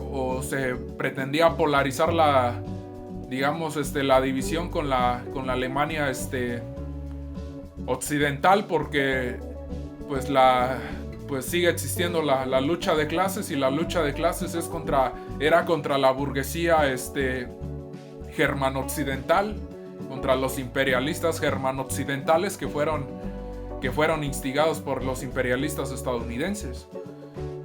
o se pretendía polarizar la división con la Alemania occidental, porque pues sigue existiendo la lucha de clases, y la lucha de clases era contra la burguesía germano-occidental, contra los imperialistas germano-occidentales que fueron instigados por los imperialistas estadounidenses,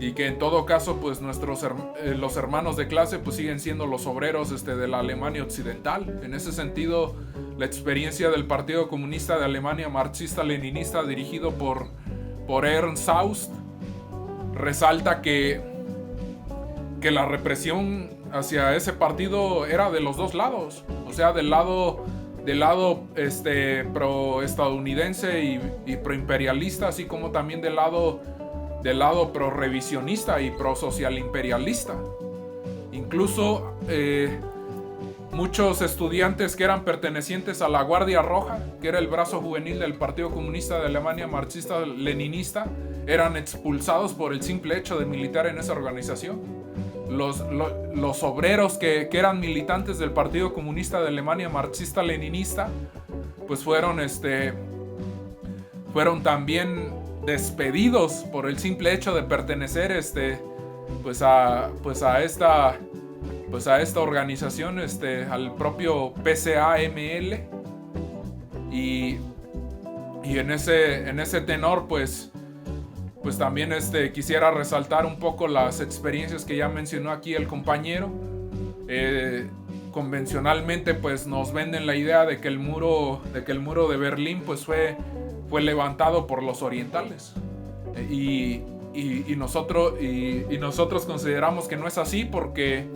y que en todo caso pues los hermanos de clase pues siguen siendo los obreros de la Alemania occidental. En ese sentido, la experiencia del Partido Comunista de Alemania marxista-leninista, dirigido por Ernst Saust, resalta que la represión hacia ese partido era de los dos lados, o sea, del lado pro-estadounidense y pro-imperialista, así como también del lado pro-revisionista y pro-social-imperialista. Incluso muchos estudiantes que eran pertenecientes a la Guardia Roja, que era el brazo juvenil del Partido Comunista de Alemania marxista-leninista, eran expulsados por el simple hecho de militar en esa organización. Los obreros que eran militantes del Partido Comunista de Alemania marxista-leninista pues fueron también despedidos por el simple hecho de pertenecer a esta organización, al propio PCA-ML, y en ese tenor pues también quisiera resaltar un poco las experiencias que ya mencionó aquí el compañero. Convencionalmente pues nos venden la idea de que el muro de Berlín pues fue levantado por los orientales, y nosotros consideramos que no es así, porque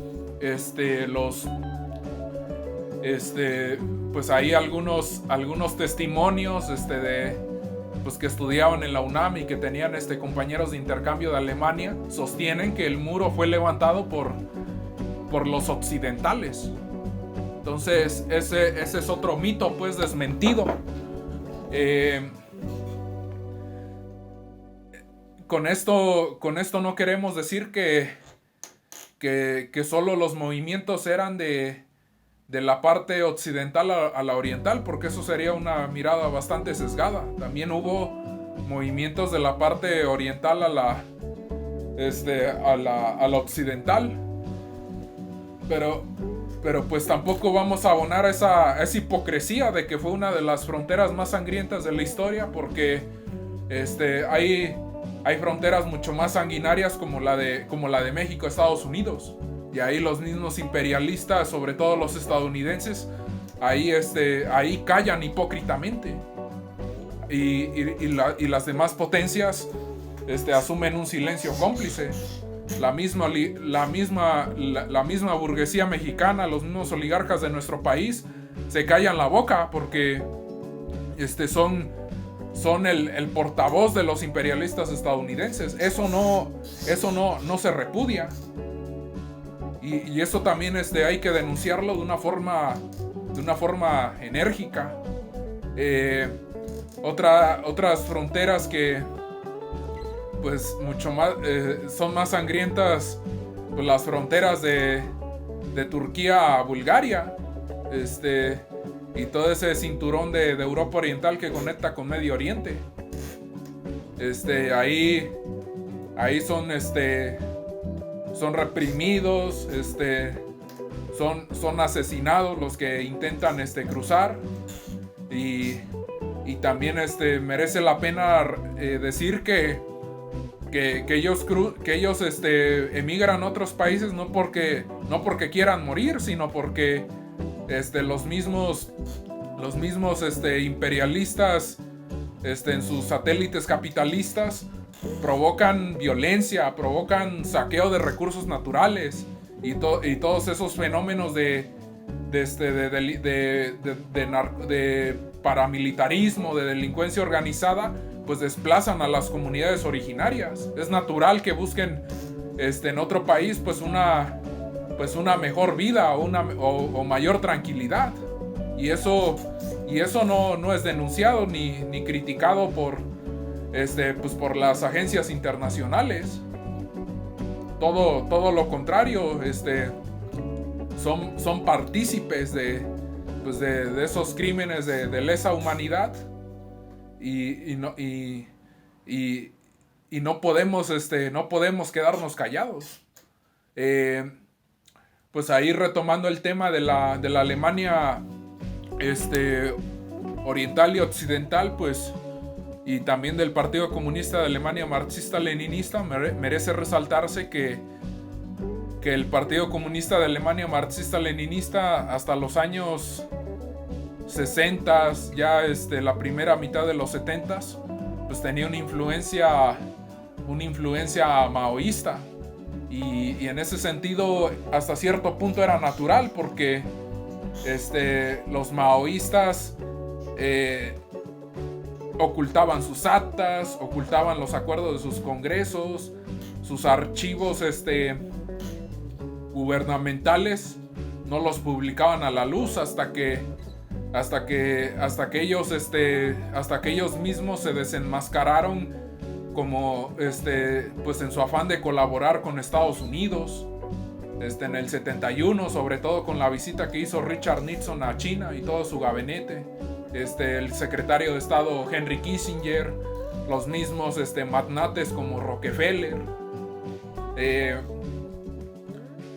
pues hay algunos testimonios pues que estudiaban en la UNAM y que tenían compañeros de intercambio de Alemania, sostienen que el muro fue levantado por los occidentales. Entonces ese es otro mito pues desmentido. Con esto no queremos decir que solo los movimientos eran de la parte occidental a la oriental, porque eso sería una mirada bastante sesgada. También hubo movimientos de la parte oriental a la occidental, pero pues tampoco vamos a abonar esa esa de que fue una de las fronteras más sangrientas de la historia, porque hay fronteras mucho más sanguinarias como la de México, Estados Unidos. Y ahí los mismos imperialistas, sobre todo los estadounidenses, ahí callan hipócritamente. Y las demás potencias asumen un silencio cómplice. La misma burguesía mexicana, los mismos oligarcas de nuestro país se callan la boca porque son el portavoz de los imperialistas estadounidenses. Eso no se repudia. Y eso también hay que denunciarlo de una forma enérgica. Otras fronteras que pues mucho más son más sangrientas, pues las fronteras de de Turquía a Bulgaria, y todo ese cinturón de Europa Oriental que conecta con Medio Oriente. Ahí son reprimidos, son asesinados los que intentan cruzar. Y también merece la pena decir que ellos emigran a otros países no porque quieran morir, sino porque los mismos imperialistas en sus satélites capitalistas provocan violencia, provocan saqueo de recursos naturales y todos esos fenómenos de paramilitarismo, de delincuencia organizada, pues desplazan a las comunidades originarias. Es natural que busquen en otro país pues una mejor vida o mayor tranquilidad. Y eso no es denunciado ni criticado por las agencias internacionales. Todo lo contrario, son partícipes de esos crímenes de lesa humanidad. Y no podemos quedarnos callados. Pues ahí retomando el tema de la Alemania oriental y occidental, pues, y también del Partido Comunista de Alemania marxista-leninista, merece resaltarse que el Partido Comunista de Alemania marxista-leninista hasta los años 60, ya la primera mitad de los 70, pues tenía una influencia maoísta, y en ese sentido hasta cierto punto era natural, porque los maoístas ocultaban sus actas, ocultaban los acuerdos de sus congresos, sus archivos gubernamentales, no los publicaban a la luz hasta que ellos mismos se desenmascararon como pues en su afán de colaborar con Estados Unidos en el 71, sobre todo con la visita que hizo Richard Nixon a China y todo su gabinete, el secretario de Estado Henry Kissinger, los mismos magnates como Rockefeller,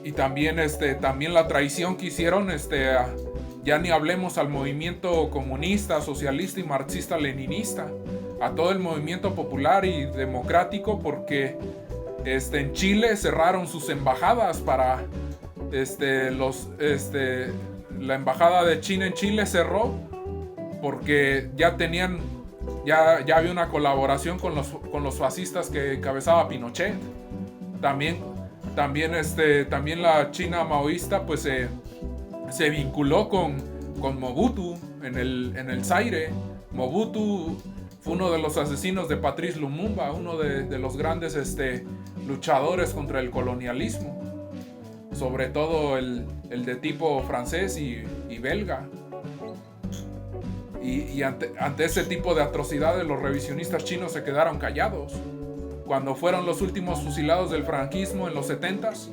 y también la traición que hicieron ya ni hablemos al movimiento comunista, socialista y marxista-leninista, a todo el movimiento popular y democrático, porque en Chile cerraron sus embajadas para la embajada de China en Chile cerró porque ya había una colaboración con los fascistas que encabezaba Pinochet. También la China maoísta pues se vinculó con Mobutu en el Zaire. Mobutu fue uno de los asesinos de Patrice Lumumba, uno de los grandes luchadores contra el colonialismo, sobre todo el de tipo francés y belga. Y ante ese tipo de atrocidades los revisionistas chinos se quedaron callados. Cuando fueron los últimos fusilados del franquismo en los 70s,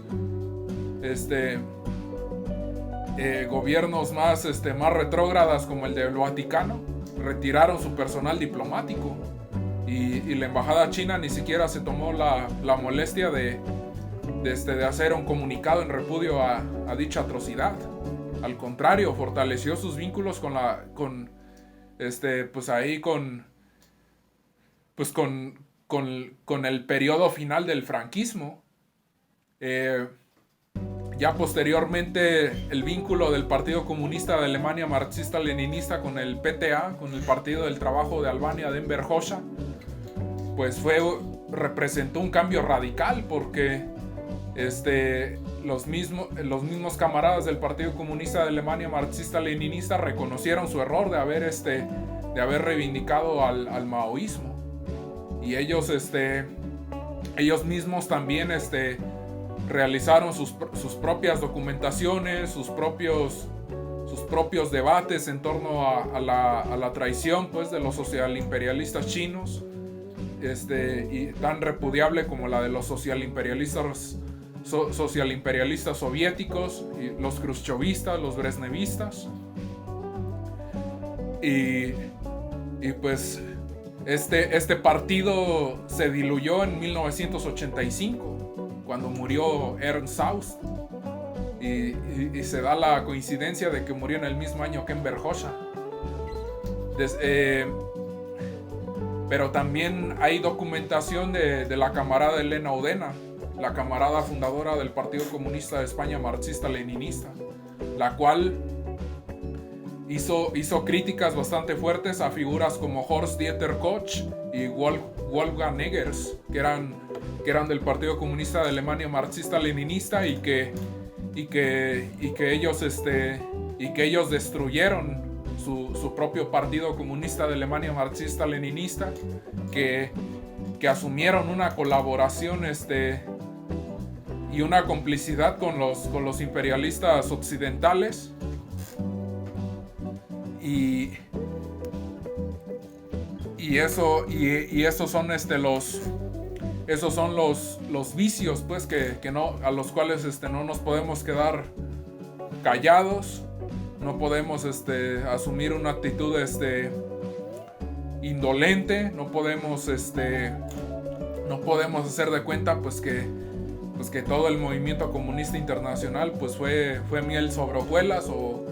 gobiernos más retrógradas como el del Vaticano retiraron su personal diplomático, y la embajada china ni siquiera se tomó la molestia de hacer un comunicado en repudio a dicha atrocidad. Al contrario, fortaleció sus vínculos con el periodo final del franquismo. Ya posteriormente el vínculo del Partido Comunista de Alemania marxista-leninista con el PTA, con el Partido del Trabajo de Albania de Enver Hoxha, pues representó un cambio radical, porque los mismos camaradas del Partido Comunista de Alemania marxista-leninista reconocieron su error de haber reivindicado al maoísmo, y ellos mismos también realizaron sus propias documentaciones, sus propios debates en torno a la traición pues de los socialimperialistas chinos, y tan repudiable como la de los socialimperialistas socialimperialistas soviéticos, y los khrushchevistas, los brezhnevistas. Y pues este partido se diluyó en 1985, cuando murió Ernst Faust. Y se da la coincidencia de que murió en el mismo año que Enver Hoxha. Pero también hay documentación de la camarada Elena Udena, la camarada fundadora del Partido Comunista de España marxista-leninista, la cual hizo críticas bastante fuertes a figuras como Horst Dieter Koch y Wolfgang Engels, que eran del Partido Comunista de Alemania marxista-leninista y que ellos destruyeron su propio Partido Comunista de Alemania marxista-leninista, que asumieron una colaboración y una complicidad con los imperialistas occidentales. Y esos son los vicios, pues, que no, a los cuales no nos podemos quedar callados. No podemos asumir una actitud indolente. No podemos hacer de cuenta pues que todo el movimiento comunista internacional pues fue miel sobre hojuelas o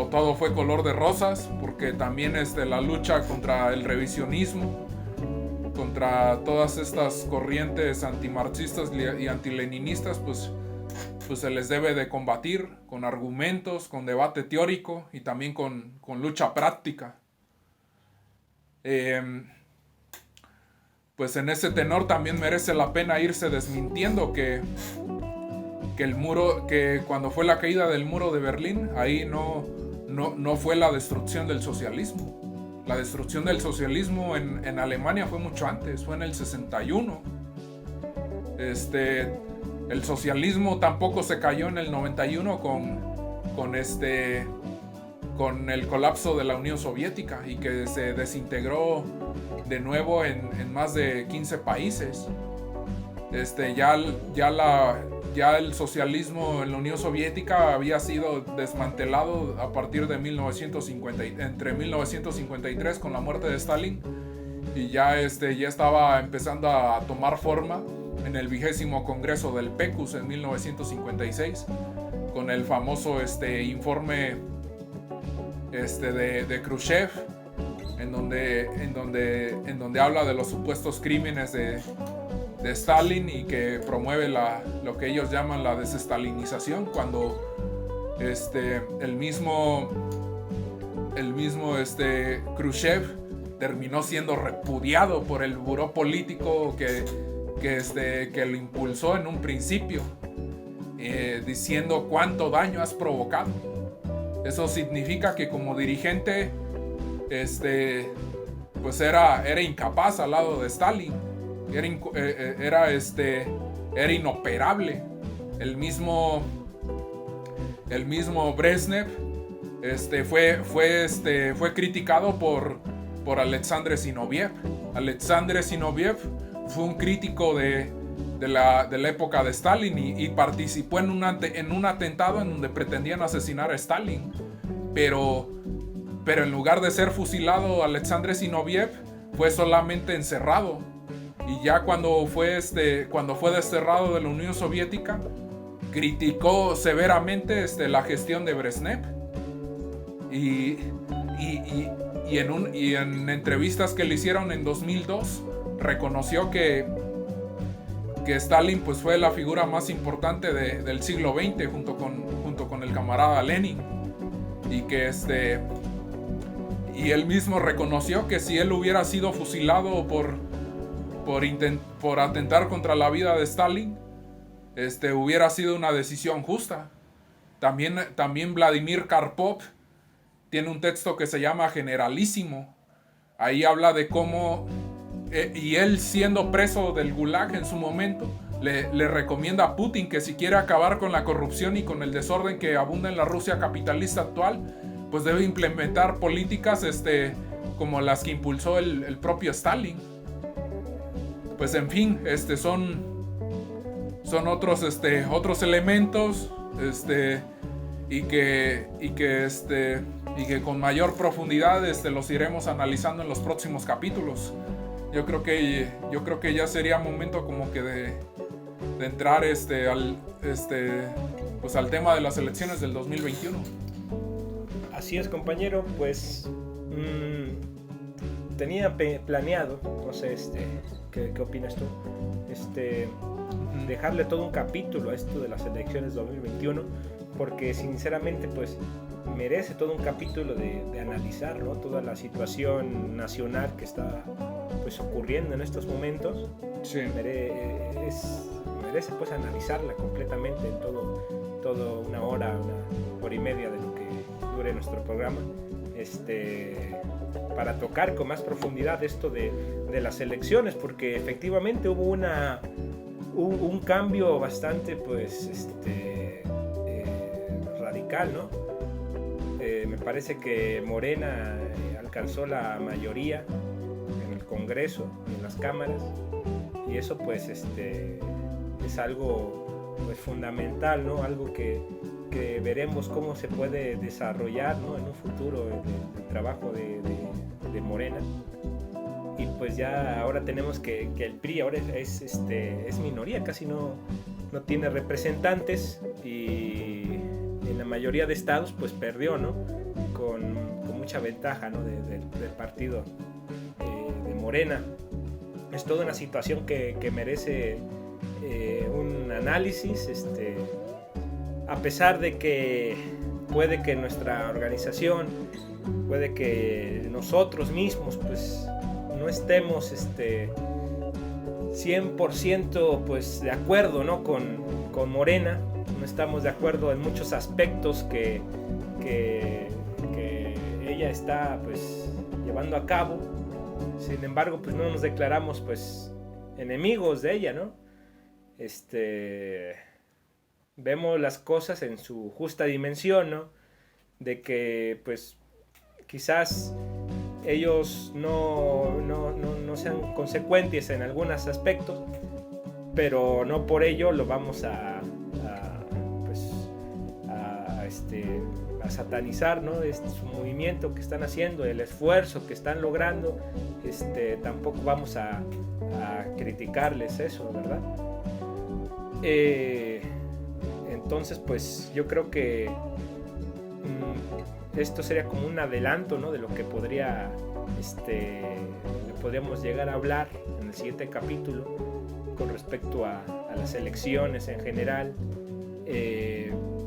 todo fue color de rosas, porque también la lucha contra el revisionismo, contra todas estas corrientes antimarxistas y antileninistas, pues se les debe de combatir con argumentos, con debate teórico y también con lucha práctica. Pues en ese tenor también merece la pena irse desmintiendo que cuando fue la caída del muro de Berlín, ahí no fue la destrucción del socialismo. La destrucción del socialismo en Alemania fue mucho antes, fue en el 61. El socialismo tampoco se cayó en el 91 con el colapso de la Unión Soviética, y que se desintegró de nuevo en más de 15 países. Ya el socialismo en la Unión Soviética había sido desmantelado a partir de entre 1953 con la muerte de Stalin, y ya estaba empezando a tomar forma en el 20º Congreso del PECUS en 1956, con el famoso informe de Khrushchev, en donde habla de los supuestos crímenes de Stalin, y que promueve lo que ellos llaman la desestalinización, cuando el mismo Khrushchev terminó siendo repudiado por el buró político que lo impulsó en un principio, diciendo cuánto daño has provocado. Eso significa que como dirigente pues era incapaz al lado de Stalin. Era inoperable. El mismo Brezhnev fue criticado por Alexander Zinoviev. Alexander Zinoviev fue un crítico de la época de Stalin y participó en un atentado en donde pretendían asesinar a Stalin, pero en lugar de ser fusilado, Alexander Zinoviev fue solamente encerrado. Y ya cuando fue desterrado de la Unión Soviética, criticó severamente la gestión de Brezhnev, y en entrevistas que le hicieron en 2002 reconoció que Stalin pues fue la figura más importante del siglo XX junto con el camarada Lenin, y que y él mismo reconoció que si él hubiera sido fusilado por atentar contra la vida de Stalin, hubiera sido una decisión justa. También Vladimir Karpov tiene un texto que se llama Generalísimo. Ahí habla de cómo, y él siendo preso del Gulag en su momento, le recomienda a Putin que si quiere acabar con la corrupción y con el desorden que abunda en la Rusia capitalista actual, pues debe implementar políticas como las que impulsó el propio Stalin. pues en fin, son otros elementos, y que con mayor profundidad los iremos analizando en los próximos capítulos. Yo creo que ya sería momento como que de entrar al tema de las elecciones del 2021. Así es, compañero, pues tenía planeado, no sé, ¿qué opinas tú? Dejarle todo un capítulo a esto de las elecciones 2021, porque sinceramente pues merece todo un capítulo de analizar, ¿no? Toda la situación nacional que está pues ocurriendo en estos momentos. Sí. Merece pues analizarla completamente en todo una hora y media de lo que dure nuestro programa, para tocar con más profundidad esto de las elecciones, porque efectivamente hubo un cambio bastante pues radical, ¿no? Me parece que Morena alcanzó la mayoría en el Congreso y en las cámaras, y eso pues es algo pues fundamental, ¿no? Algo que veremos cómo se puede desarrollar, ¿no? En un futuro el trabajo de Morena. Y pues ya ahora tenemos que el PRI ahora es minoría, casi no tiene representantes, y en la mayoría de estados pues perdió, ¿no? Con mucha ventaja, ¿no? del partido de Morena. Es toda una situación que merece un análisis, a pesar de que puede que nuestra organización, puede que nosotros mismos pues no estemos 100% pues de acuerdo, ¿no? con Morena, no estamos de acuerdo en muchos aspectos que ella está pues llevando a cabo. Sin embargo, pues no nos declaramos pues enemigos de ella, ¿no? Vemos las cosas en su justa dimensión, ¿no? De que pues quizás ellos no sean consecuentes en algunos aspectos, pero no por ello lo vamos a satanizar, ¿no? Su movimiento que están haciendo, el esfuerzo que están logrando, tampoco vamos a criticarles eso, ¿verdad? Entonces pues yo creo que esto sería como un adelanto, ¿no? De lo que podríamos llegar a hablar en el siguiente capítulo con respecto a las elecciones en general.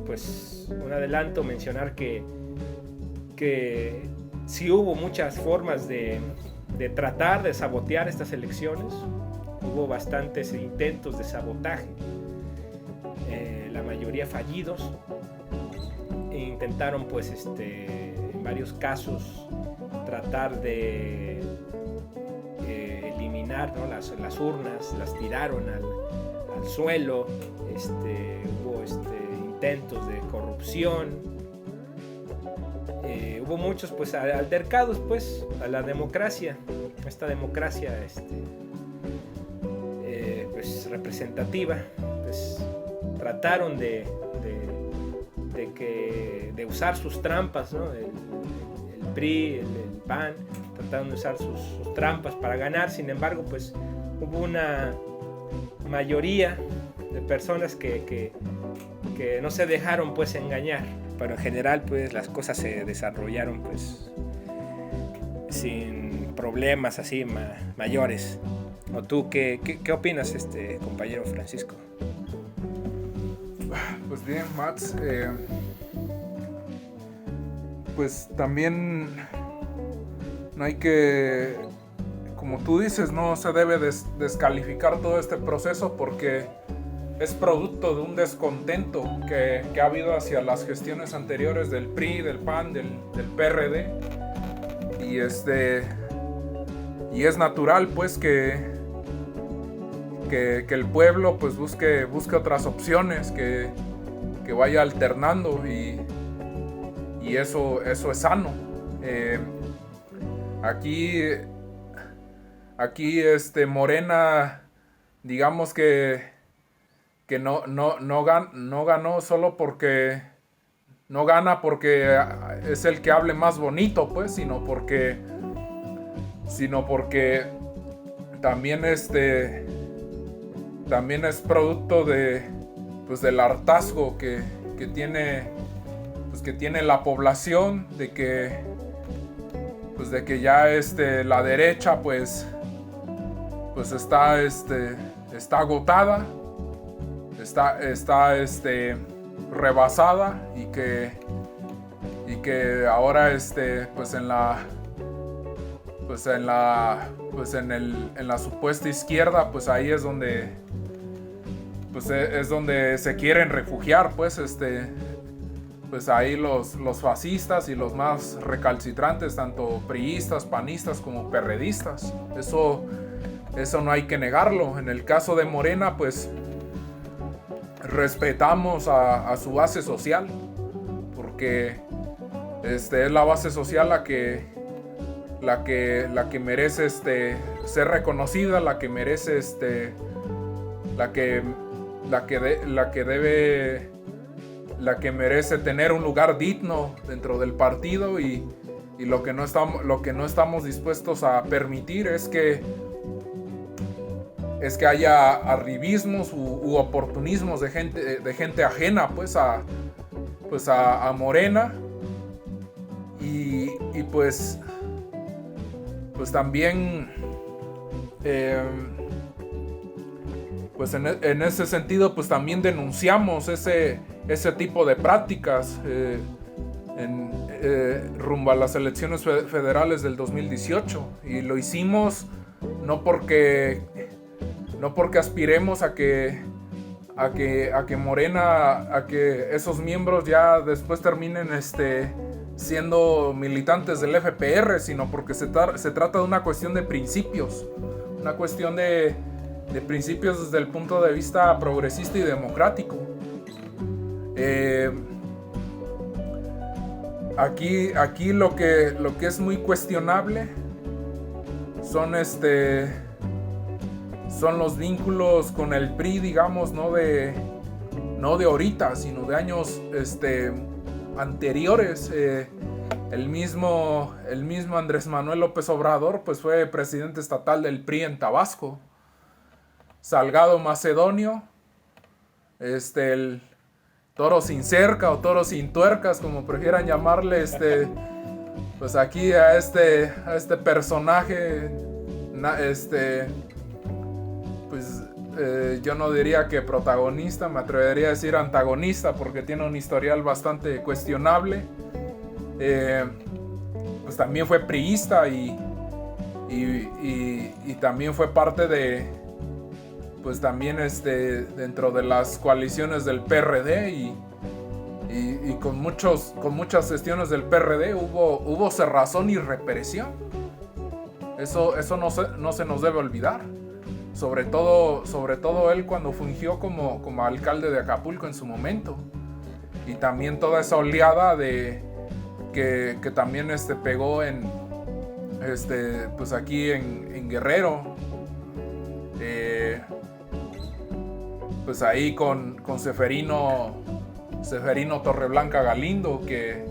Pues un adelanto, mencionar que sí hubo muchas formas de tratar de sabotear estas elecciones. Hubo bastantes intentos de sabotaje, la mayoría fallidos. Intentaron pues en varios casos tratar de eliminar, ¿no? las urnas, las tiraron al suelo. Hubo intentos de corrupción, hubo muchos pues altercados pues a la democracia, esta democracia pues representativa. Pues trataron de usar sus trampas, ¿no? El PRI, el PAN trataron de usar sus trampas para ganar. Sin embargo, pues hubo una mayoría de personas que no se dejaron pues engañar, pero en general pues las cosas se desarrollaron pues sin problemas así mayores. ¿O tú qué opinas, compañero Francisco? Pues bien, Mats, pues también no hay que, como tú dices, no se debe descalificar todo este proceso, porque es producto de un descontento que ha habido hacia las gestiones anteriores del PRI, del PAN, del PRD, y es natural pues que el pueblo pues busque otras opciones, que vaya alternando, y eso es sano. Aquí aquí Morena, digamos que no ganó solo porque no gana porque es el que hable más bonito, pues, sino porque también también es producto pues del hartazgo que tiene, pues, que tiene la población, de que ya la derecha pues está agotada, está rebasada, y que ahora pues en la supuesta izquierda, pues ahí es donde se quieren refugiar, pues pues ahí los fascistas y los más recalcitrantes, tanto priistas, panistas como perredistas. Eso no hay que negarlo. En el caso de Morena, pues respetamos a su base social, porque es la base social la que merece ser reconocida, la que merece la que merece tener un lugar digno dentro del partido, y lo que no estamos dispuestos a permitir es que haya arribismos u oportunismos de gente ajena pues a Morena, y pues también pues en ese sentido pues también denunciamos ese tipo de prácticas rumbo a las elecciones federales del 2018, y lo hicimos no porque aspiremos a que Morena, a que esos miembros ya después terminen siendo militantes del FPR, sino porque se trata de una cuestión de principios, una cuestión de principios desde el punto de vista progresista y democrático. Aquí lo que es muy cuestionable son los vínculos con el PRI, digamos, no de ahorita, sino de años anteriores. El mismo Andrés Manuel López Obrador pues fue presidente estatal del PRI en Tabasco. Salgado Macedonio, el toro sin cerca o toro sin tuercas, como prefieran llamarle, pues aquí a este personaje, pues yo no diría que protagonista, me atrevería a decir antagonista, porque tiene un historial bastante cuestionable. Pues también fue priista y también fue parte de, pues también dentro de las coaliciones del PRD, y con muchas gestiones del PRD hubo cerrazón y represión. Eso no se nos debe olvidar. Sobre todo él cuando fungió como alcalde de Acapulco en su momento. Y también toda esa oleada que también pegó pues aquí en Guerrero. Pues ahí con Seferino Torreblanca Galindo, que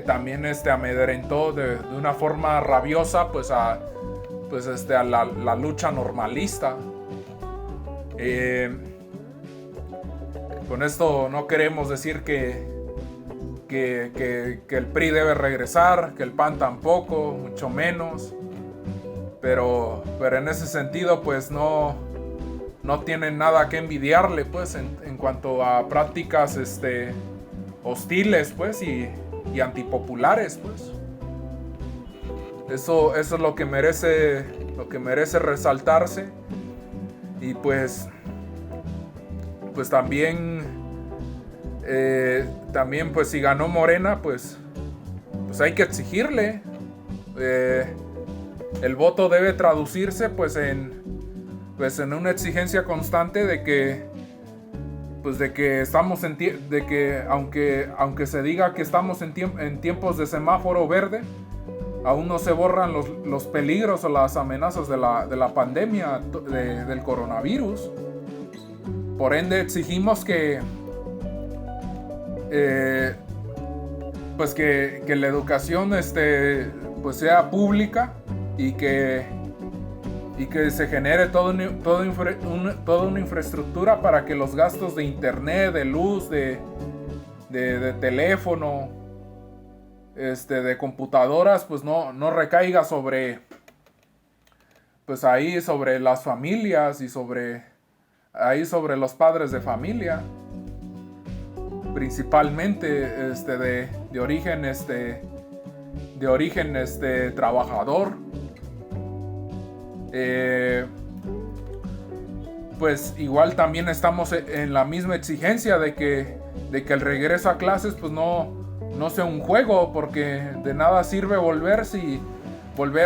también amedrentó de una forma rabiosa pues a la lucha normalista. Con esto no queremos decir que el PRI debe regresar, que el PAN tampoco, mucho menos, pero en ese sentido pues no tienen nada que envidiarle pues en cuanto a prácticas hostiles pues y antipopulares pues. Eso es lo que merece resaltarse. Y pues también pues si ganó Morena, pues hay que exigirle. El voto debe traducirse pues en una exigencia constante de que estamos de que aunque se diga que estamos en tiempos de semáforo verde, aún no se borran los peligros o las amenazas de la pandemia del coronavirus. Por ende, exigimos que la educación pues sea pública y que se genere toda una infraestructura para que los gastos de internet, de luz, de teléfono, de computadoras, pues no recaiga sobre las familias y sobre los padres de familia, principalmente de origen trabajador. Pues igual también estamos en la misma exigencia de que el regreso a clases pues no sea un juego, porque de nada sirve volver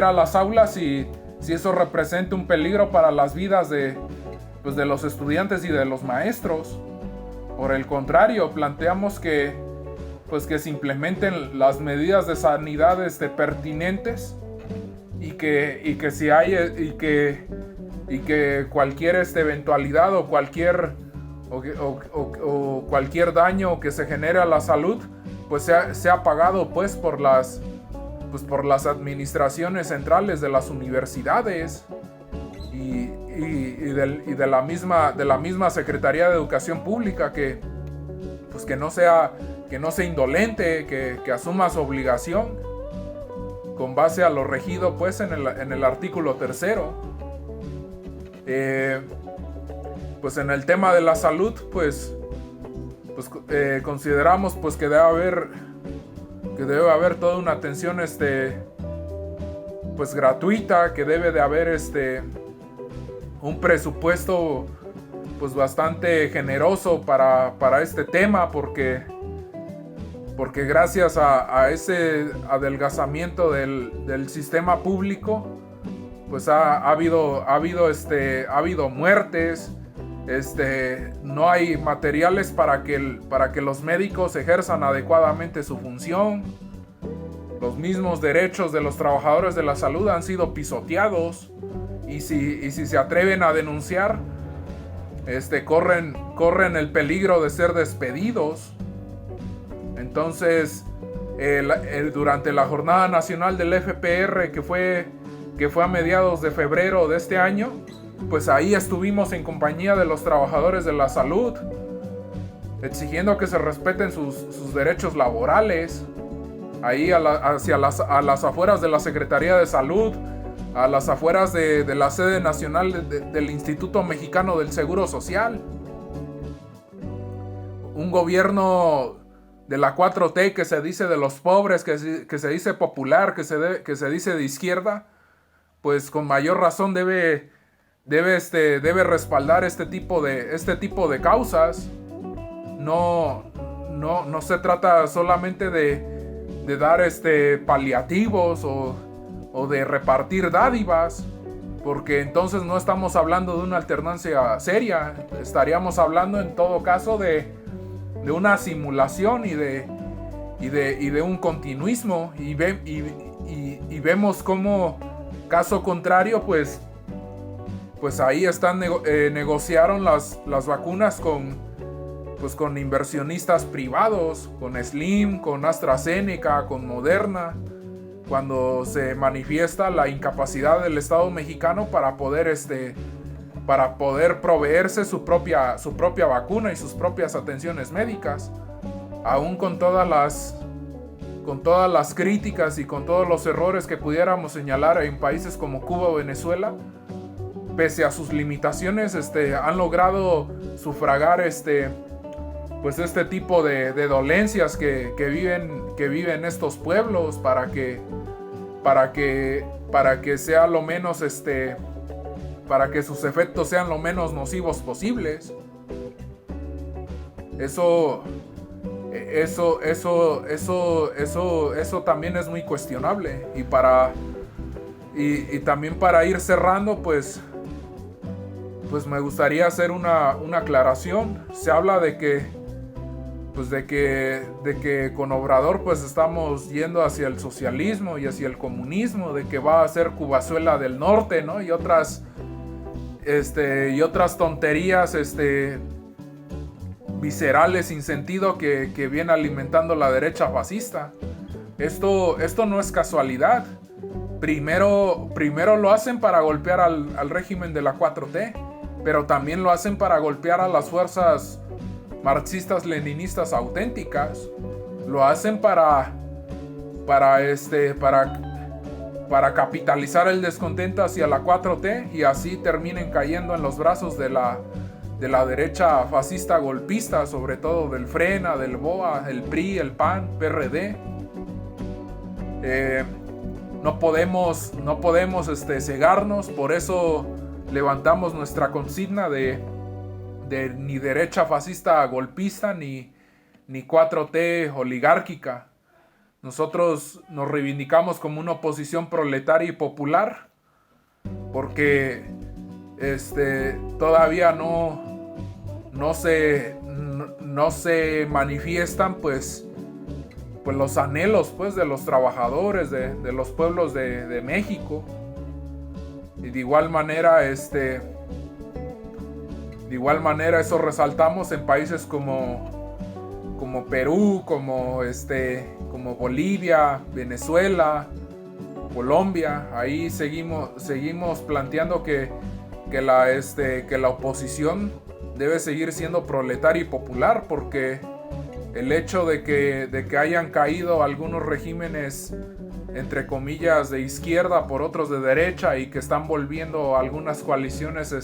a las aulas si eso representa un peligro para las vidas de los estudiantes y de los maestros. Por el contrario, planteamos que se implementen las medidas de sanidad pertinentes y que cualquier eventualidad o cualquier daño que se genere a la salud pues sea pagado pues por las administraciones centrales de las universidades y de la misma Secretaría de Educación Pública, que no sea indolente, que asuma su obligación con base a lo regido pues en el artículo 3. Pues en el tema de la salud pues consideramos pues que debe haber toda una atención pues gratuita, que debe de haber un presupuesto pues bastante generoso para este tema, porque gracias a ese adelgazamiento del sistema público pues ha habido muertes. No hay materiales para que los médicos ejerzan adecuadamente su función. Los mismos derechos de los trabajadores de la salud han sido pisoteados, y si se atreven a denunciar, corren el peligro de ser despedidos. Entonces, durante la Jornada Nacional del FPR, que fue a mediados de febrero de este año, pues ahí estuvimos en compañía de los trabajadores de la salud, exigiendo que se respeten sus derechos laborales, ahí a las afueras de la Secretaría de Salud, a las afueras de la sede nacional del Instituto Mexicano del Seguro Social. Un gobierno de la 4T que se dice de los pobres, que se dice popular, que se dice de izquierda, pues con mayor razón debe respaldar este tipo de causas. No se trata solamente de dar paliativos o de repartir dádivas, porque entonces no estamos hablando de una alternancia seria. Estaríamos hablando en todo caso de una simulación y de un continuismo, y vemos cómo, caso contrario, pues ahí negociaron las vacunas con inversionistas privados, con Slim, con AstraZeneca, con Moderna, cuando se manifiesta la incapacidad del Estado mexicano para poder proveerse su propia vacuna y sus propias atenciones médicas, aún con todas las críticas y con todos los errores que pudiéramos señalar en países como Cuba o Venezuela. Pese a sus limitaciones, han logrado sufragar pues este tipo de dolencias que viven estos pueblos, para que sea lo menos para que sus efectos sean lo menos nocivos posibles. Eso también es muy cuestionable. Y también para ir cerrando, pues me gustaría hacer una aclaración. Se habla de que pues de que con Obrador pues estamos yendo hacia el socialismo y hacia el comunismo, de que va a ser Cubazuela del Norte, ¿no? Y otras tonterías viscerales sin sentido que viene alimentando la derecha fascista. Esto no es casualidad. Primero lo hacen para golpear al régimen de la 4T, pero también lo hacen para golpear a las fuerzas marxistas leninistas auténticas. Lo hacen para capitalizar el descontento hacia la 4T y así terminen cayendo en los brazos de la derecha fascista golpista, sobre todo del Frena, del BOA, el PRI, el PAN, PRD. No podemos cegarnos, por eso levantamos nuestra consigna de ni derecha fascista golpista ni 4T oligárquica. Nosotros nos reivindicamos como una oposición proletaria y popular porque todavía no se manifiestan pues los anhelos pues de los trabajadores de los pueblos de México. Y de igual manera eso resaltamos en países como Perú, como Bolivia, Venezuela, Colombia. Ahí seguimos planteando que la oposición debe seguir siendo proletaria y popular, porque el hecho de que hayan caído algunos regímenes entre comillas de izquierda por otros de derecha y que están volviendo algunas coaliciones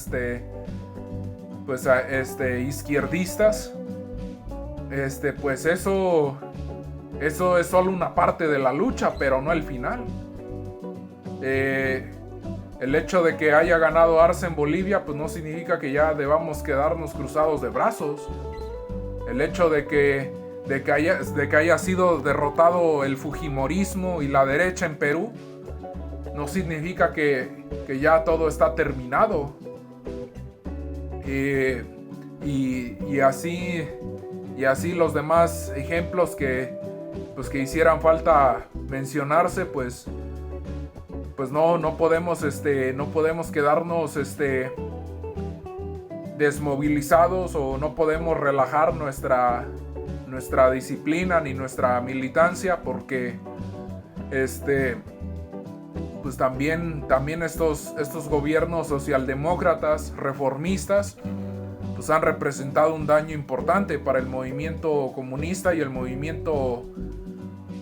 izquierdistas, pues eso es solo una parte de la lucha, pero no el final. El hecho de que haya ganado Arce en Bolivia pues no significa que ya debamos quedarnos cruzados de brazos. El hecho de que haya sido derrotado el fujimorismo y la derecha en Perú no significa que ya todo está terminado. Y así los demás ejemplos que hicieran falta mencionarse, pues no podemos quedarnos desmovilizados, o no podemos relajar nuestra disciplina ni nuestra militancia, porque pues también estos gobiernos socialdemócratas reformistas pues han representado un daño importante para el movimiento comunista y el movimiento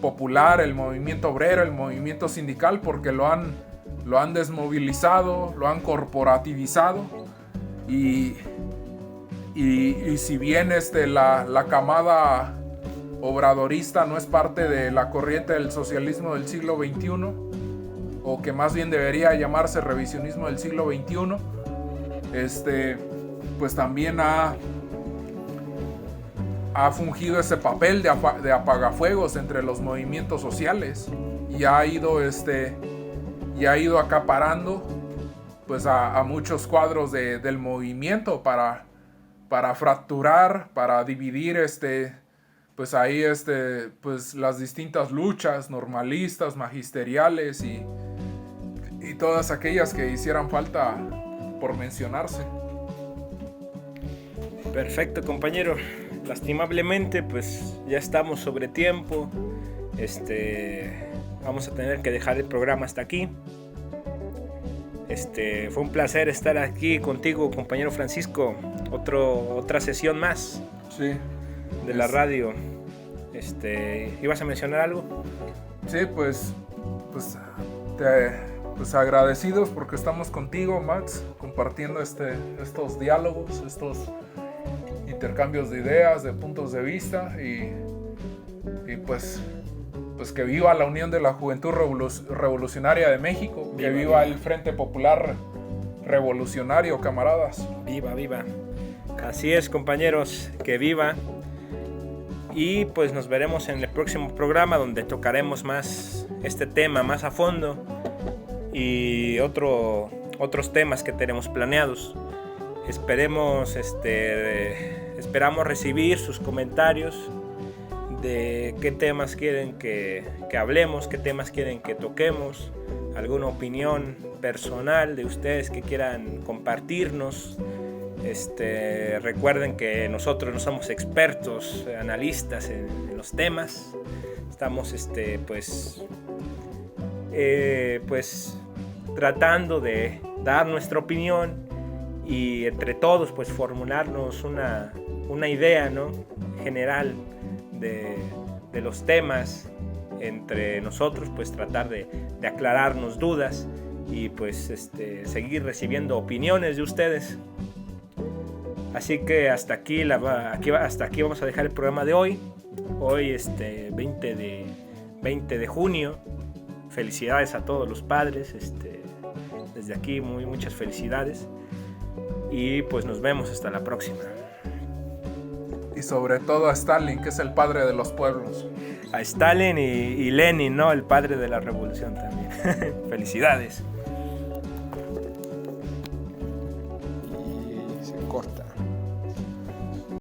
popular, el movimiento obrero, el movimiento sindical, porque lo han desmovilizado, lo han corporativizado. Y si bien la camada obradorista no es parte de la corriente del socialismo del siglo XXI, o que más bien debería llamarse revisionismo del siglo XXI, pues también ha fungido ese papel de apagafuegos entre los movimientos sociales, y ha ido acaparando pues a muchos cuadros del movimiento para fracturar, para dividir pues ahí pues las distintas luchas normalistas, magisteriales y todas aquellas que hicieran falta por mencionarse. Perfecto, compañero. Lastimablemente pues ya estamos sobre tiempo. Vamos a tener que dejar el programa hasta aquí. Fue un placer estar aquí contigo, compañero Francisco. Otra sesión más. Sí. De la radio. ¿Ibas a mencionar algo? Sí, pues agradecidos porque estamos contigo, Max, compartiendo estos diálogos, estos intercambios de ideas, de puntos de vista, y pues que viva la Unión de la Juventud Revolucionaria de México, que viva el Frente Popular Revolucionario, camaradas. Viva, viva. Así es, compañeros, que viva. Y pues nos veremos en el próximo programa, donde tocaremos más este tema más a fondo y otros temas que tenemos planeados. Esperemos esperamos recibir sus comentarios de qué temas quieren que hablemos, qué temas quieren que toquemos, alguna opinión personal de ustedes que quieran compartirnos. Recuerden que nosotros no somos expertos, analistas en los temas. Estamos pues tratando de dar nuestra opinión y entre todos pues formularnos una idea, ¿no?, general de los temas. Entre nosotros pues tratar de aclararnos dudas y pues seguir recibiendo opiniones de ustedes. Así que hasta aquí vamos a dejar el programa de hoy. Hoy 20 de junio. Felicidades a todos los padres. Desde aquí muchas felicidades. Y pues nos vemos hasta la próxima. Y sobre todo a Stalin, que es el padre de los pueblos. A Stalin y Lenin, ¿no? El padre de la revolución también. Felicidades.